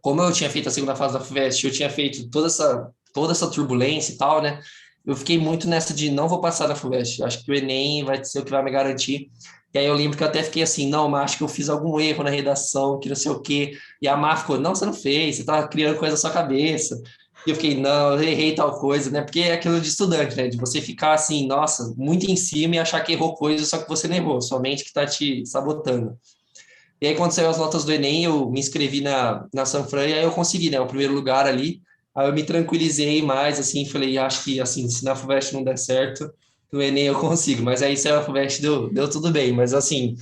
como eu tinha feito a segunda fase da FUVEST, eu tinha feito toda essa turbulência e tal, né? Eu fiquei muito nessa de não vou passar na FUVEST. Acho que o Enem vai ser o que vai me garantir. E aí eu lembro que eu até fiquei assim, não, mas acho que eu fiz algum erro na redação, que não sei o quê. E a Má ficou, não, você não fez, você tá criando coisa na sua cabeça. E eu fiquei, não, eu errei tal coisa, né? Porque é aquilo de estudante, né? De você ficar assim, nossa, muito em cima e achar que errou coisa, só que você não errou, sua mente que tá te sabotando. E aí, quando saiu as notas do Enem, eu me inscrevi na Sanfran e aí eu consegui, né, o primeiro lugar ali. Aí eu me tranquilizei mais, assim, falei, acho que, assim, se na FUVEST não der certo, no Enem eu consigo. Mas aí, se a FUVEST deu tudo bem. Mas, assim,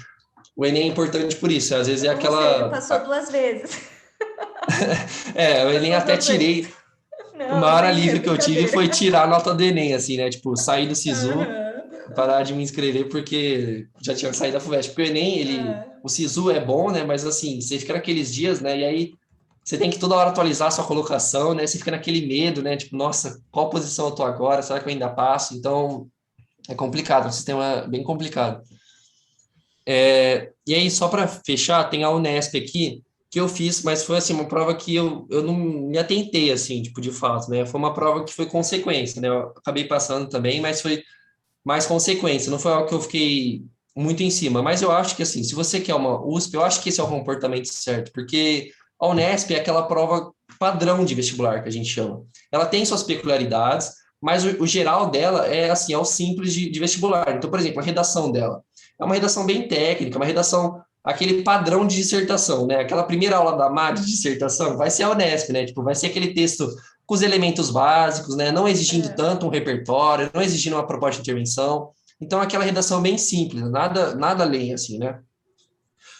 o Enem é importante por isso. Às vezes é Ou seja, aquela... passou 2 vezes. O Enem Passou até 2 vezes. tirei... O Não, maior entendi, alívio que eu tive brincadeira. foi tirar a nota do Enem, assim, né? Tipo, sair do SISU, Uhum. parar de me inscrever porque já tinha saído da FUVEST. Porque o Enem, o SISU é bom, né? Mas assim, você fica naqueles dias, né? E aí você tem que toda hora atualizar a sua colocação, né? Você fica naquele medo, né? Tipo, nossa, qual posição eu tô agora? Será que eu ainda passo? Então, é complicado, é um sistema bem complicado. E aí, só para fechar, tem a Unesp aqui, que eu fiz, mas foi assim, uma prova que eu não me atentei, assim, tipo, de fato, né? Foi uma prova que foi consequência, né? Eu acabei passando também, mas foi mais consequência, não foi algo que eu fiquei muito em cima. Mas eu acho que, assim, se você quer uma USP, eu acho que esse é o comportamento certo, porque a Unesp é aquela prova padrão de vestibular, que a gente chama. Ela tem suas peculiaridades, mas o geral dela é, assim, é o simples de vestibular. Então, por exemplo, a redação dela é uma redação bem técnica, uma redação, aquele padrão de dissertação, né? Aquela primeira aula da MAD de dissertação vai ser a Unesp, né? Tipo, vai ser aquele texto com os elementos básicos, né? Não exigindo tanto um repertório, não exigindo uma proposta de intervenção. Então, aquela redação bem simples, nada além, assim, né?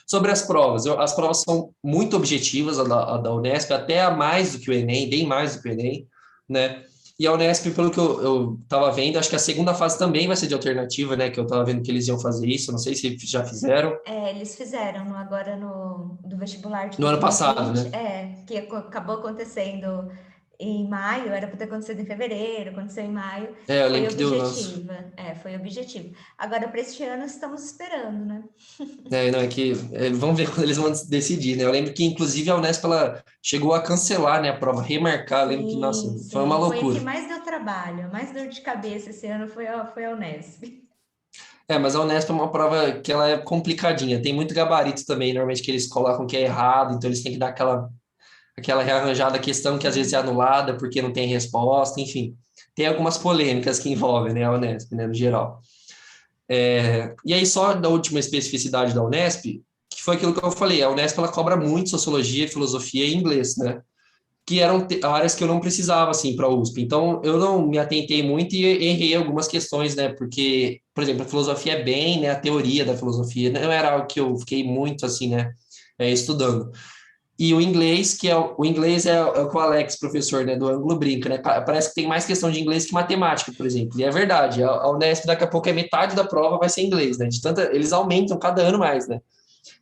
Sobre as provas, as provas são muito objetivas, a da Unesp, até a mais do que o Enem, bem mais do que o Enem, né? E a Unesp, pelo que eu estava vendo, acho que a segunda fase também vai ser de alternativa, né? Que eu estava vendo que eles iam fazer isso, não sei se já fizeram. Eles fizeram agora do vestibular de No ano passado, 2020, né? que acabou acontecendo em maio, era para ter acontecido em fevereiro, aconteceu em maio, Eu foi lembro que deu nosso. objetiva, foi objetivo. Agora, para este ano, estamos esperando, né? Não, é que vamos ver quando eles vão decidir, né? Eu lembro que, inclusive, a Unesp ela chegou a cancelar, né, a prova, remarcar. Eu lembro que, nossa, Sim, foi uma sim, foi a que loucura. mais deu trabalho, mais dor de cabeça esse ano foi a Unesp. Mas a Unesp é uma prova que ela é complicadinha. Tem muito gabarito também, normalmente, que eles colocam que é errado, então eles têm que dar aquela rearranjada questão que às vezes é anulada porque não tem resposta, enfim. Tem algumas polêmicas que envolvem, né, a Unesp, né, no geral. E aí, só da última especificidade da Unesp, que foi aquilo que eu falei, a Unesp ela cobra muito sociologia, filosofia e inglês, né? Que eram áreas que eu não precisava, assim, para a USP. Então, eu não me atentei muito e errei algumas questões, né? Porque, por exemplo, a filosofia é bem, né? A teoria da filosofia não era algo que eu fiquei muito, assim, né? Estudando. E o inglês, o inglês é o que o Alex, professor, né, do ângulo brinca, né? Parece que tem mais questão de inglês que matemática, por exemplo. E é verdade, a Unesp daqui a pouco é metade da prova vai ser inglês, né? De tanta, eles aumentam cada ano mais, né?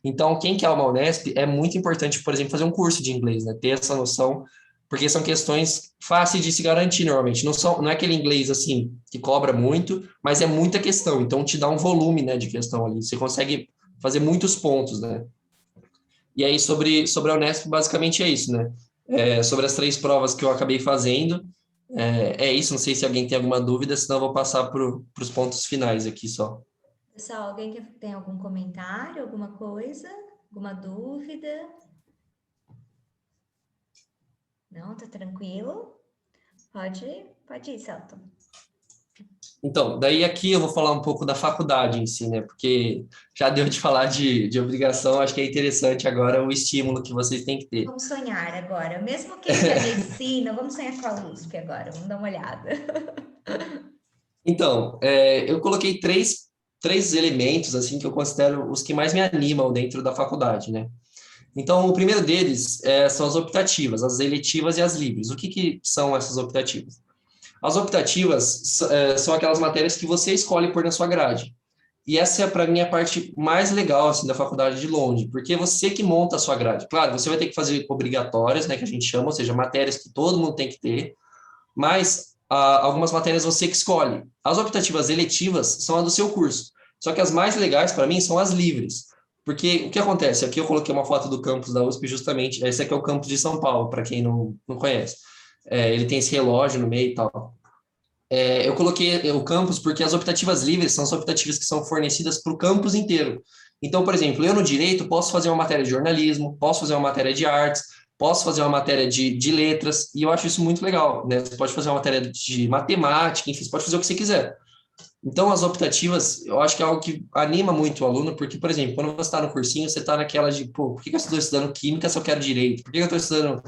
Então, quem quer uma Unesp é muito importante, por exemplo, fazer um curso de inglês, né? Ter essa noção, porque são questões fáceis de se garantir normalmente. Não é aquele inglês assim que cobra muito, mas é muita questão. Então, te dá um volume, né, de questão ali. Você consegue fazer muitos pontos, né? E aí, sobre a Unesp, basicamente é isso, né? Sobre as 3 provas que eu acabei fazendo, é isso. Não sei se alguém tem alguma dúvida, senão eu vou passar para os pontos finais aqui só. Pessoal, alguém tem algum comentário, alguma coisa? Alguma dúvida? Não, tá tranquilo? Pode ir, Celton. Então, daí aqui eu vou falar um pouco da faculdade em si, né? Porque já deu de falar de obrigação, acho que é interessante agora o estímulo que vocês têm que ter. Vamos sonhar agora. Mesmo quem quer medicina, vamos sonhar com a USP agora. Vamos dar uma olhada. Então, eu coloquei três elementos, assim, que eu considero os que mais me animam dentro da faculdade, né? Então, o primeiro deles são as optativas, as eletivas e as livres. O que são essas optativas? As optativas são aquelas matérias que você escolhe pôr na sua grade. E essa é, para mim, a parte mais legal assim, da faculdade de longe, porque é você que monta a sua grade. Claro, você vai ter que fazer obrigatórias, né, que a gente chama, ou seja, matérias que todo mundo tem que ter, mas algumas matérias você que escolhe. As optativas eletivas são as do seu curso. Só que as mais legais, para mim, são as livres. Porque o que acontece? Aqui eu coloquei uma foto do campus da USP, justamente. Esse aqui é o campus de São Paulo, para quem não conhece. Ele tem esse relógio no meio e tal. Eu coloquei o campus porque as optativas livres são as optativas que são fornecidas para o campus inteiro. Então, por exemplo, eu no direito posso fazer uma matéria de jornalismo, posso fazer uma matéria de artes, posso fazer uma matéria de letras, e eu acho isso muito legal, né? Você pode fazer uma matéria de matemática, enfim, você pode fazer o que você quiser. Então, as optativas, eu acho que é algo que anima muito o aluno, porque, por exemplo, quando você está no cursinho, você está naquela de, pô, por que eu estou estudando química se eu quero direito? Por que eu estou estudando,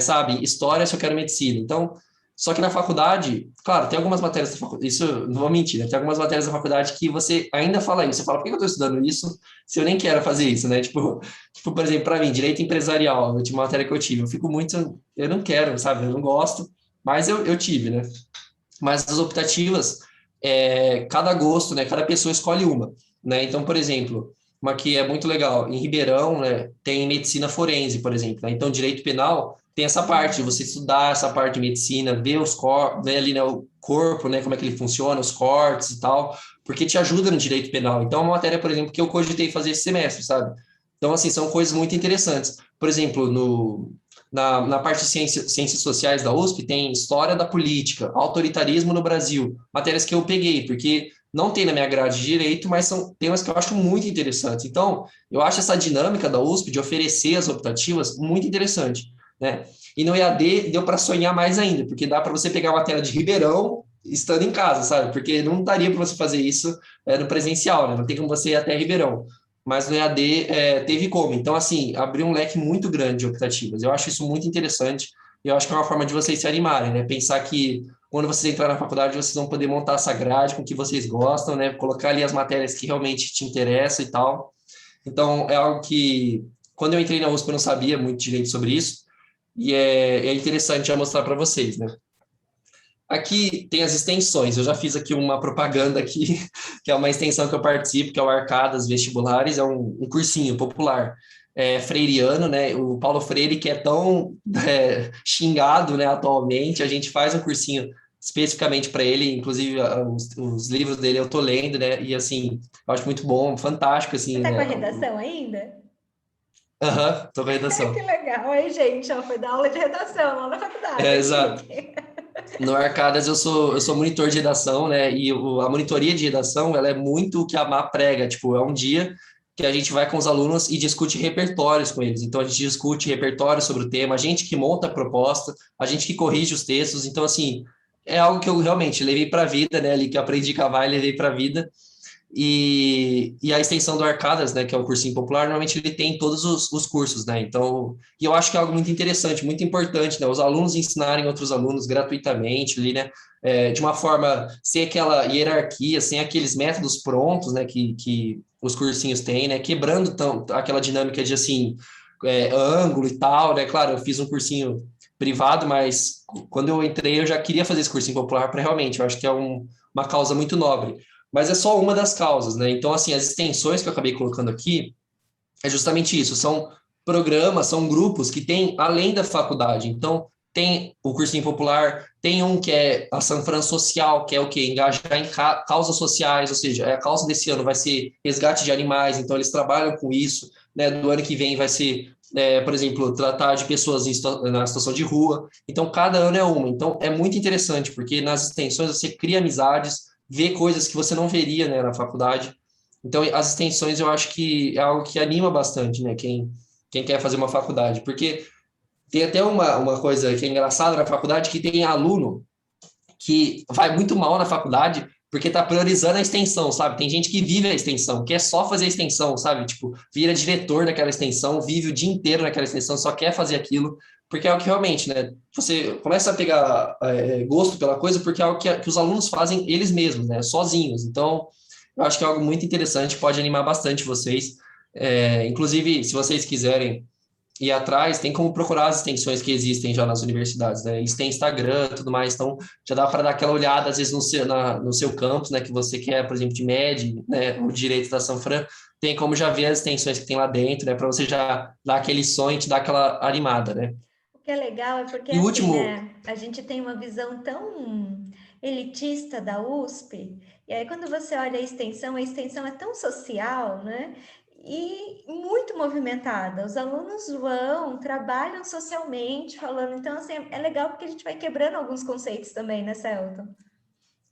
sabe, história se eu quero medicina? Então, só que na faculdade, claro, tem algumas matérias da faculdade, isso não vou mentir, né? Tem algumas matérias da faculdade que você ainda fala isso, você fala, por que eu estou estudando isso se eu nem quero fazer isso, né? Tipo por exemplo, para mim, direito empresarial, a última matéria que eu tive, eu não quero, sabe? Eu não gosto, mas eu tive, né? Mas as optativas cada gosto, né? Cada pessoa escolhe uma, né? Então, por exemplo, uma que é muito legal, em Ribeirão, né, tem medicina forense, por exemplo, né? Então, direito penal tem essa parte de você estudar essa parte de medicina, ver os corpos, ver ali, né, o corpo, né, como é que ele funciona, os cortes e tal, porque te ajuda no direito penal. Então, é uma matéria, por exemplo, que eu cogitei fazer esse semestre, sabe? Então, assim, são coisas muito interessantes. Por exemplo, na parte de ciências sociais da USP, tem História da Política, Autoritarismo no Brasil, matérias que eu peguei, porque não tem na minha grade de direito, mas são temas que eu acho muito interessantes. Então, eu acho essa dinâmica da USP de oferecer as optativas muito interessante, né? E no EAD deu para sonhar mais ainda, porque dá para você pegar a matéria de Ribeirão estando em casa, sabe? Porque não daria para você fazer isso no presencial, né? Não tem como você ir até Ribeirão. Mas no EAD teve como. Então, assim, abriu um leque muito grande de optativas. Eu acho isso muito interessante. E eu acho que é uma forma de vocês se animarem, né? Pensar que quando vocês entrarem na faculdade, vocês vão poder montar essa grade com o que vocês gostam, né? Colocar ali as matérias que realmente te interessam e tal. Então, é algo que, quando eu entrei na USP, eu não sabia muito direito sobre isso. E é interessante já mostrar para vocês, né? Aqui tem as extensões. Eu já fiz aqui uma propaganda aqui, que é uma extensão que eu participo, que é o Arcadas Vestibulares, é um cursinho popular freiriano, né? O Paulo Freire, que é tão xingado, né, atualmente, a gente faz um cursinho especificamente para ele, inclusive os livros dele eu tô lendo, né? E assim, eu acho muito bom, fantástico, Você assim, tá com né? a redação ainda? Aham, tô com a Que redação. legal. Aí, gente, ó, foi dar aula de redação lá na faculdade, é Exato. chique. No Arcadas eu sou monitor de redação, né? E a monitoria de redação, ela é muito o que a MA prega, tipo, é um dia que a gente vai com os alunos e discute repertórios com eles. Então a gente discute repertórios sobre o tema, a gente que monta a proposta, a gente que corrige os textos. Então assim, é algo que eu realmente levei para a vida, né? Ali que eu aprendi a cavar e levei para a vida. E a extensão do Arcadas, né, que é o cursinho popular, normalmente ele tem todos os cursos, né? Então, e eu acho que é algo muito interessante, muito importante, né? Os alunos ensinarem outros alunos gratuitamente ali, né? De uma forma sem aquela hierarquia, sem aqueles métodos prontos, né? Que os cursinhos têm, né? Quebrando aquela dinâmica de assim, ângulo e tal, né? Claro, eu fiz um cursinho privado, mas quando eu entrei eu já queria fazer esse cursinho popular para realmente, eu acho que é uma causa muito nobre, mas é só uma das causas, né? Então, assim, as extensões que eu acabei colocando aqui é justamente isso, são programas, são grupos que têm além da faculdade. Então, tem o cursinho popular, tem um que é a Sanfran Social, que é o quê? Engajar em causas sociais, ou seja, a causa desse ano vai ser resgate de animais, então eles trabalham com isso, né? Do ano que vem vai ser, por exemplo, tratar de pessoas na situação de rua. Então, cada ano é uma. Então, é muito interessante, porque nas extensões você cria amizades, vê coisas que você não veria, né, na faculdade. Então, as extensões eu acho que é algo que anima bastante, né? Quem quer fazer uma faculdade. Porque tem até uma coisa que é engraçada na faculdade, que tem aluno que vai muito mal na faculdade porque está priorizando a extensão, sabe? Tem gente que vive a extensão, quer só fazer a extensão, sabe? Tipo, vira diretor daquela extensão, vive o dia inteiro naquela extensão, só quer fazer aquilo, porque é o que realmente, né? Você começa a pegar gosto pela coisa porque é algo que os alunos fazem eles mesmos, né? Sozinhos. Então, eu acho que é algo muito interessante, pode animar bastante vocês. Inclusive, se vocês quiserem ir atrás, tem como procurar as extensões que existem já nas universidades, né? Eles têm Instagram e tudo mais, então já dá para dar aquela olhada, às vezes, no seu campus, né? Que você quer, por exemplo, de MED, né? O direito da Sanfran, tem como já ver as extensões que tem lá dentro, né? Para você já dar aquele sonho e te dar aquela animada, né? O que é legal é porque, E o assim, último, né, a gente tem uma visão tão elitista da USP, e aí quando você olha a extensão é tão social, né, e muito movimentada. Os alunos vão, trabalham socialmente, falando, então, assim, é legal porque a gente vai quebrando alguns conceitos também, né, Celton?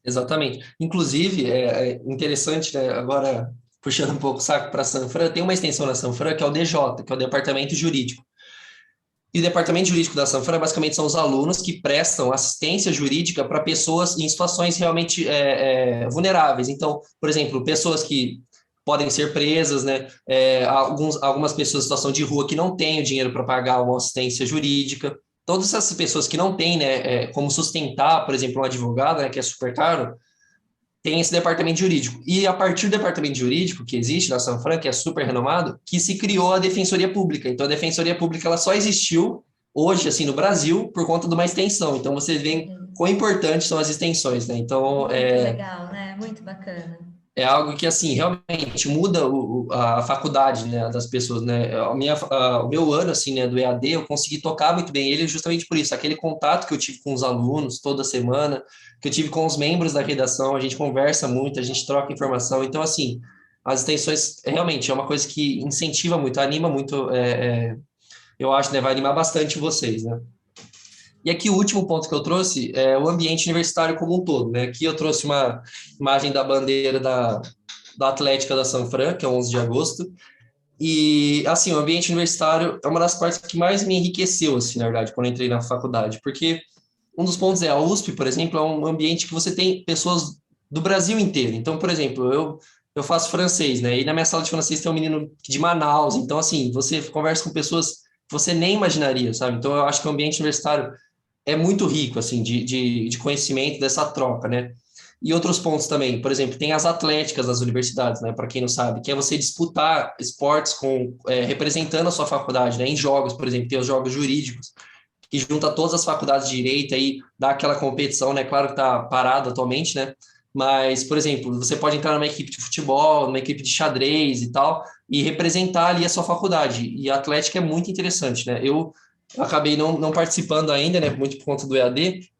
exatamente. Inclusive, é interessante, né? Agora, puxando um pouco o saco para a Sanfran, tem uma extensão na Sanfran que é o DJ, que é o Departamento Jurídico. E o departamento jurídico da Sanfra, basicamente, são os alunos que prestam assistência jurídica para pessoas em situações realmente vulneráveis. Então, por exemplo, pessoas que podem ser presas, né? Algumas pessoas em situação de rua que não têm o dinheiro para pagar uma assistência jurídica. Todas essas pessoas que não têm, né, como sustentar, por exemplo, um advogado, né, que é super caro, tem esse departamento jurídico. E a partir do departamento jurídico que existe na Sanfran, que é super renomado, que se criou a Defensoria Pública. Então, a Defensoria Pública ela só existiu hoje, assim, no Brasil, por conta de uma extensão. Então, vocês veem quão importantes são as extensões, né? Então, Muito legal, né? Muito bacana. é algo que, assim, realmente muda a faculdade, né, das pessoas, né? O meu ano, assim, né, do EAD, eu consegui tocar muito bem ele justamente por isso. Aquele contato que eu tive com os alunos toda semana, que eu tive com os membros da redação, a gente conversa muito, a gente troca informação. Então, assim, as extensões, realmente, é uma coisa que incentiva muito, anima muito, eu acho, né, vai animar bastante vocês, né? E aqui o último ponto que eu trouxe é o ambiente universitário como um todo, né? Aqui eu trouxe uma imagem da bandeira da Atlética da Sanfran, que é 11 de agosto, e, assim, o ambiente universitário é uma das partes que mais me enriqueceu, assim, na verdade, quando eu entrei na faculdade, porque um dos pontos é a USP, por exemplo, é um ambiente que você tem pessoas do Brasil inteiro. Então, por exemplo, eu faço francês, né? E na minha sala de francês tem um menino de Manaus. Então, assim, você conversa com pessoas que você nem imaginaria, sabe? Então, eu acho que o ambiente universitário é muito rico, assim, de conhecimento dessa troca, né? E outros pontos também, por exemplo, tem as atléticas das universidades, né? Para quem não sabe, que é você disputar esportes representando a sua faculdade, né? Em jogos, por exemplo, tem os jogos jurídicos, que junta todas as faculdades de direito aí, dá aquela competição, né? Claro que está parado atualmente, né? Mas, por exemplo, você pode entrar numa equipe de futebol, numa equipe de xadrez e tal, e representar ali a sua faculdade. E a atlética é muito interessante, né? Eu acabei não participando ainda, né? Muito por conta do EAD,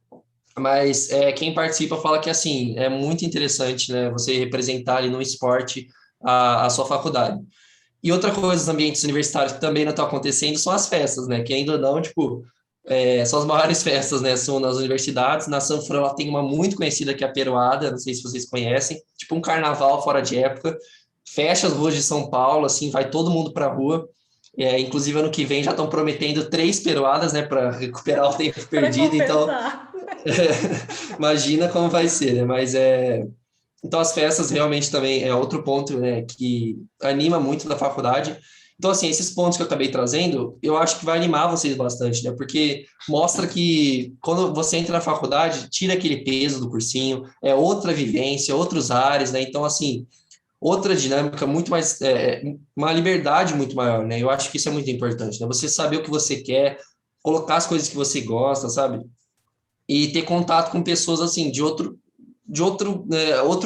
mas quem participa fala que, assim, é muito interessante, né? Você representar ali no esporte a sua faculdade. E outra coisa, os ambientes universitários que também não estão acontecendo são as festas, né? Que ainda não, tipo, são as maiores festas, né? São nas universidades. Na Sanfran, ela tem uma muito conhecida que é a Peroada, não sei se vocês conhecem, tipo um carnaval fora de época. Fecha as ruas de São Paulo, assim, vai todo mundo para a rua. Inclusive, ano que vem já estão prometendo 3 peroadas, né, para recuperar o tempo Para perdido. Então, compensar. imagina como vai ser, né? Então, as festas realmente também é outro ponto, né, que anima muito da faculdade. Então, assim, esses pontos que eu acabei trazendo, eu acho que vai animar vocês bastante, né? Porque mostra que quando você entra na faculdade, tira aquele peso do cursinho, é outra vivência, outros ares, né? Então, assim, outra dinâmica muito mais, uma liberdade muito maior, né? Eu acho que isso é muito importante, né? Você saber o que você quer, colocar as coisas que você gosta, sabe? E ter contato com pessoas, assim, outro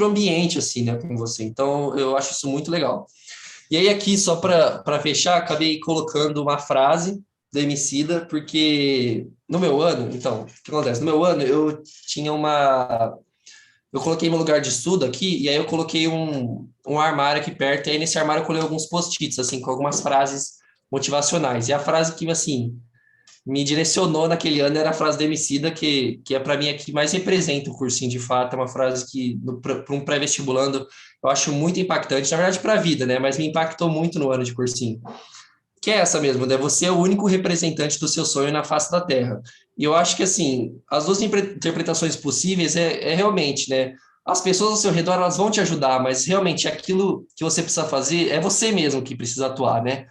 ambiente, assim, né, com você. Então, eu acho isso muito legal. E aí, aqui, só para fechar, acabei colocando uma frase do Emicida, porque no meu ano, então, o que acontece? No meu ano, eu tinha uma. Eu coloquei meu lugar de estudo aqui, e aí eu coloquei um armário aqui perto, e aí nesse armário eu coloquei alguns post-its, assim, com algumas frases motivacionais. E a frase que, assim, me direcionou naquele ano era a frase do Emicida, que é para mim a que mais representa o cursinho de fato, é uma frase que, para um pré-vestibulando, eu acho muito impactante, na verdade para a vida, né? Mas me impactou muito no ano de cursinho. Que é essa mesmo, né? Você é o único representante do seu sonho na face da Terra. E eu acho que, assim, as duas interpretações possíveis é realmente, né? As pessoas ao seu redor, elas vão te ajudar, mas realmente aquilo que você precisa fazer é você mesmo que precisa atuar, né?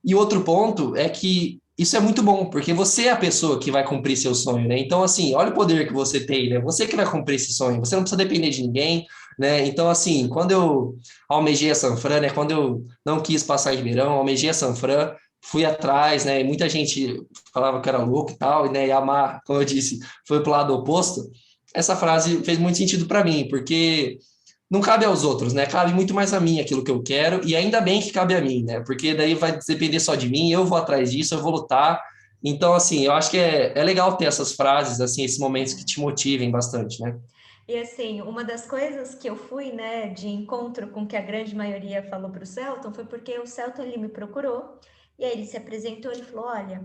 E outro ponto é que isso é muito bom, porque você é a pessoa que vai cumprir seu sonho, né? Então, assim, olha o poder que você tem, né? Você que vai cumprir esse sonho, você não precisa depender de ninguém, né? Então, assim, quando eu almejei a Sanfran, né? Quando eu não quis passar em Ribeirão, almejei a Sanfran, fui atrás, né? E muita gente falava que era louco e tal, né? E a Mar, como eu disse, foi pro lado oposto. Essa frase fez muito sentido para mim, porque não cabe aos outros, né? Cabe muito mais a mim aquilo que eu quero, e ainda bem que cabe a mim, né? Porque daí vai depender só de mim, eu vou atrás disso, eu vou lutar. Então, assim, eu acho que é legal ter essas frases, assim, esses momentos que te motivem bastante, né? E assim, uma das coisas que eu fui, né, de encontro com que a grande maioria falou para o Celton foi porque o Celton ele me procurou e aí ele se apresentou, ele falou, olha,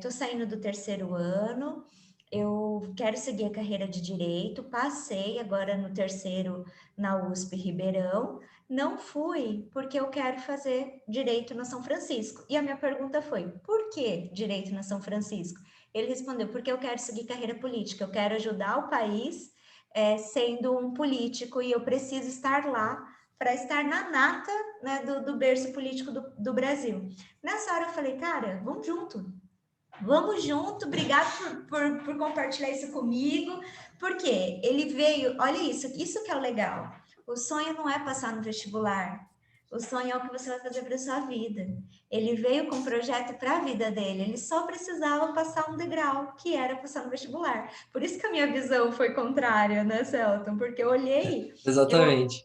tô saindo do terceiro ano, eu quero seguir a carreira de direito, passei agora no terceiro na USP Ribeirão, não fui porque eu quero fazer direito na São Francisco. E a minha pergunta foi, por que direito na São Francisco? Ele respondeu, porque eu quero seguir carreira política, eu quero ajudar o país sendo um político e eu preciso estar lá para estar na nata, né, do berço político do Brasil. Nessa hora eu falei, cara, vamos junto, obrigado por compartilhar isso comigo, porque ele veio, olha isso que é o legal, o sonho não é passar no vestibular, O sonho é o que você vai fazer para a sua vida. Ele veio com um projeto para a vida dele. Ele só precisava passar um degrau, que era passar no vestibular. Por isso que a minha visão foi contrária, né, Celton? Porque Exatamente.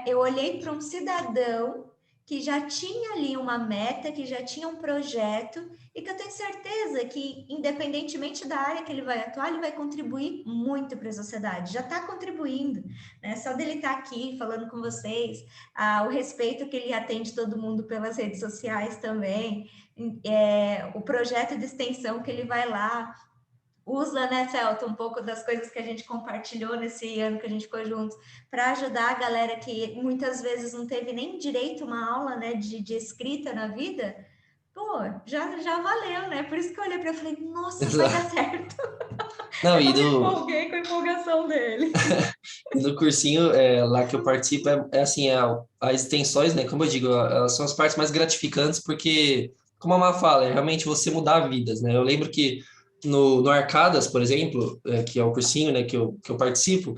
eu olhei para um cidadão que já tinha ali uma meta, que já tinha um projeto e que eu tenho certeza que, independentemente da área que ele vai atuar, ele vai contribuir muito para a sociedade. Já está contribuindo, né? Só dele estar aqui falando com vocês, o respeito que ele atende todo mundo pelas redes sociais também, o projeto de extensão que ele vai lá, usa, né, Celto, um pouco das coisas que a gente compartilhou nesse ano que a gente ficou juntos, para ajudar a galera que muitas vezes não teve nem direito a uma aula, né, de escrita na vida. Pô, já valeu, né? Por isso que eu olhei para ele e falei, nossa, vai dar certo. Não, Eu me empolguei com a empolgação dele. e no cursinho lá que eu participo, assim, as extensões, né, como eu digo, elas são as partes mais gratificantes, porque, como a Má fala, é realmente você mudar vidas, né? Eu lembro que no Arcadas, por exemplo, que é o cursinho, né, que eu participo,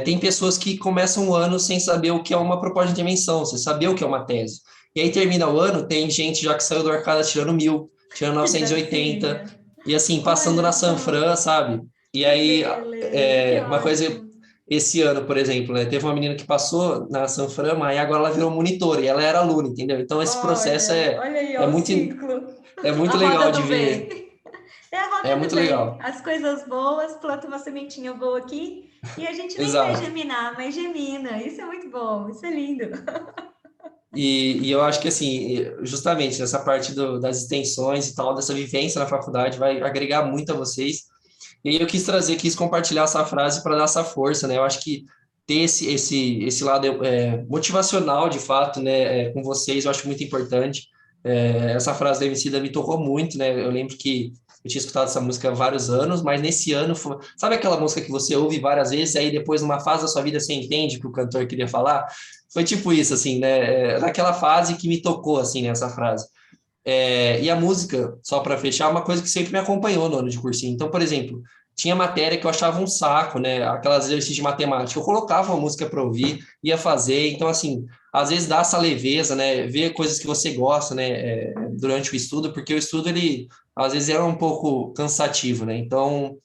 tem pessoas que começam o ano sem saber o que é uma proposta de intervenção, sem saber o que é uma tese. E aí termina o ano, tem gente já que saiu do Arcadas tirando 1.000, tirando Já 980, tinha. e assim, passando Olha na só, Sanfran, sabe? E que aí, beleza, que uma coisa ótimo. esse ano, por exemplo, né? Teve uma menina que passou na Sanframa e agora ela virou monitora e ela era aluna, entendeu? Então esse processo Olha aí, é ó, o muito, ciclo. é A muito roda legal de do ver. bem. É a É roda do muito bem. legal. As coisas boas, planta uma sementinha boa aqui e a gente nem vê Exato. germinar, mas germina. Isso é muito bom, isso é lindo. E eu acho que, assim, justamente nessa parte das extensões e tal, dessa vivência na faculdade, vai agregar muito a vocês. E aí eu quis compartilhar essa frase para dar essa força, né? Eu acho que ter esse lado motivacional, de fato, né, com vocês, eu acho muito importante. Essa frase da Emicida me tocou muito, né? Eu lembro que eu tinha escutado essa música há vários anos, mas nesse ano, sabe aquela música que você ouve várias vezes, e aí depois, numa fase da sua vida, você entende o que o cantor queria falar? Foi tipo isso, assim, né? Naquela fase que me tocou, assim, nessa frase. E a música, só para fechar, é uma coisa que sempre me acompanhou no ano de cursinho. Então, por exemplo, tinha matéria que eu achava um saco, né? Aquelas exercícios de matemática. Eu colocava uma música para ouvir, ia fazer. Então, assim, às vezes dá essa leveza, né? Ver coisas que você gosta, né? Durante o estudo, porque o estudo, ele, às vezes, é um pouco cansativo, né? Então,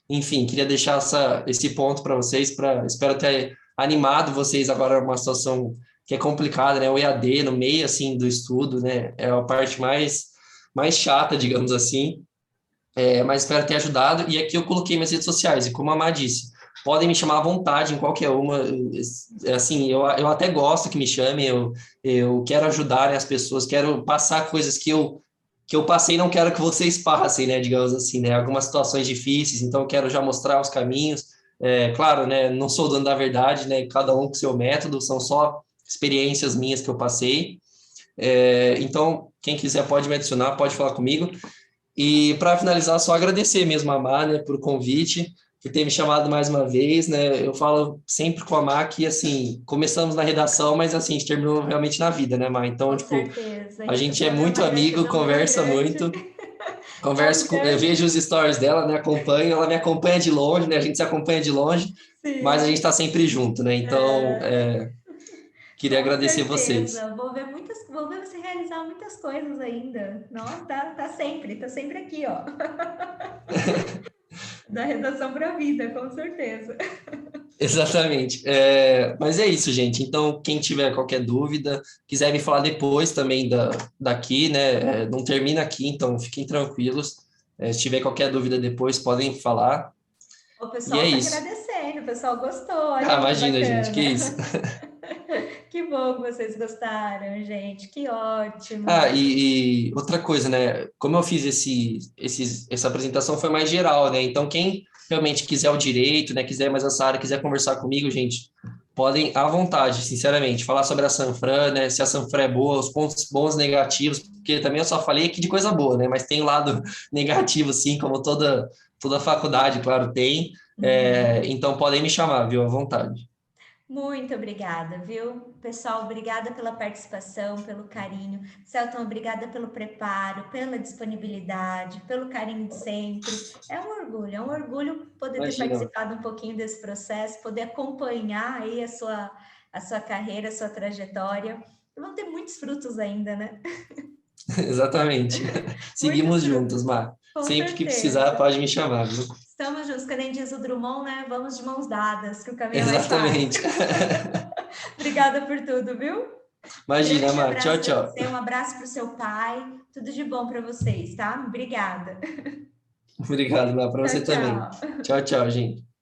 enfim, queria deixar esse ponto para vocês, espero ter animado vocês agora numa situação que é complicada, né? O EAD no meio assim do estudo, né? É a parte mais chata, digamos assim. Mas espero ter ajudado. E aqui eu coloquei minhas redes sociais, e como a Má disse, podem me chamar à vontade em qualquer uma. Assim, eu até gosto que me chamem, eu quero ajudar, né, as pessoas, quero passar coisas que eu passei, não quero que vocês passem, né, digamos assim, né, algumas situações difíceis, então eu quero já mostrar os caminhos. Claro, né, não sou dono da verdade, né, cada um com seu método, são só experiências minhas que eu passei. Então, quem quiser pode me adicionar, pode falar comigo. E para finalizar, só agradecer mesmo a Má, né, por convite, por ter me chamado mais uma vez, né? Eu falo sempre com a Má que, assim, começamos na redação, mas, assim, a gente terminou realmente na vida, né, Má? Então, Com tipo, certeza. a Isso gente é para mim é muito uma amigo, gratidão tão conversa grande. muito, Tão eu grande. vejo os stories dela, né, acompanho, ela me acompanha de longe, né, a gente se acompanha de longe, mas a gente Sim. está sempre junto, né? Então, queria Com agradecer vocês. certeza. Vou ver você realizar muitas coisas ainda. Nossa, tá sempre aqui, ó. Da redação para a vida, com certeza. Exatamente. Mas é isso, gente. Então, quem tiver qualquer dúvida, quiser me falar depois também daqui, né? Não termina aqui, então fiquem tranquilos. Se tiver qualquer dúvida depois, podem falar. O E pessoal é tá isso. agradecendo, o pessoal gostou, Ah, olha aí que imagina, gente, que bacana. isso. Que bom que vocês gostaram, gente, que Ah, ótimo. e outra coisa, né? Como eu fiz essa apresentação foi mais geral, né? Então, quem realmente quiser o direito, né? Quiser mais essa área, quiser conversar comigo, gente, podem à vontade, sinceramente, falar sobre a Sanfran, né? Se a Sanfran é boa, os pontos bons, negativos, porque também eu só falei aqui de coisa boa, né? Mas tem o lado negativo, sim, como toda faculdade, claro, tem. Uhum. Então, podem me chamar, viu? À vontade. Muito obrigada, viu? Pessoal, obrigada pela participação, pelo carinho. Celton, obrigada pelo preparo, pela disponibilidade, pelo carinho de sempre. É um orgulho poder ter Imagina. participado um pouquinho desse processo, poder acompanhar aí a sua carreira, a sua trajetória. Vão ter muitos frutos ainda, né? Exatamente. Muitos Seguimos frutos, juntos, Mar. com Sempre que precisar, certeza. pode me chamar, viu? Estamos juntos, que nem diz o Drummond, né? Vamos de mãos dadas, que o caminho é mais fácil. Exatamente. Obrigada por tudo, viu? Imagina, Grande Mar. Tchau, abraço para tchau. você, um abraço para o seu pai. Tudo de bom para vocês, tá? Obrigada. Obrigado, Mar, para Tchau, você também. tchau. Tchau, tchau, gente.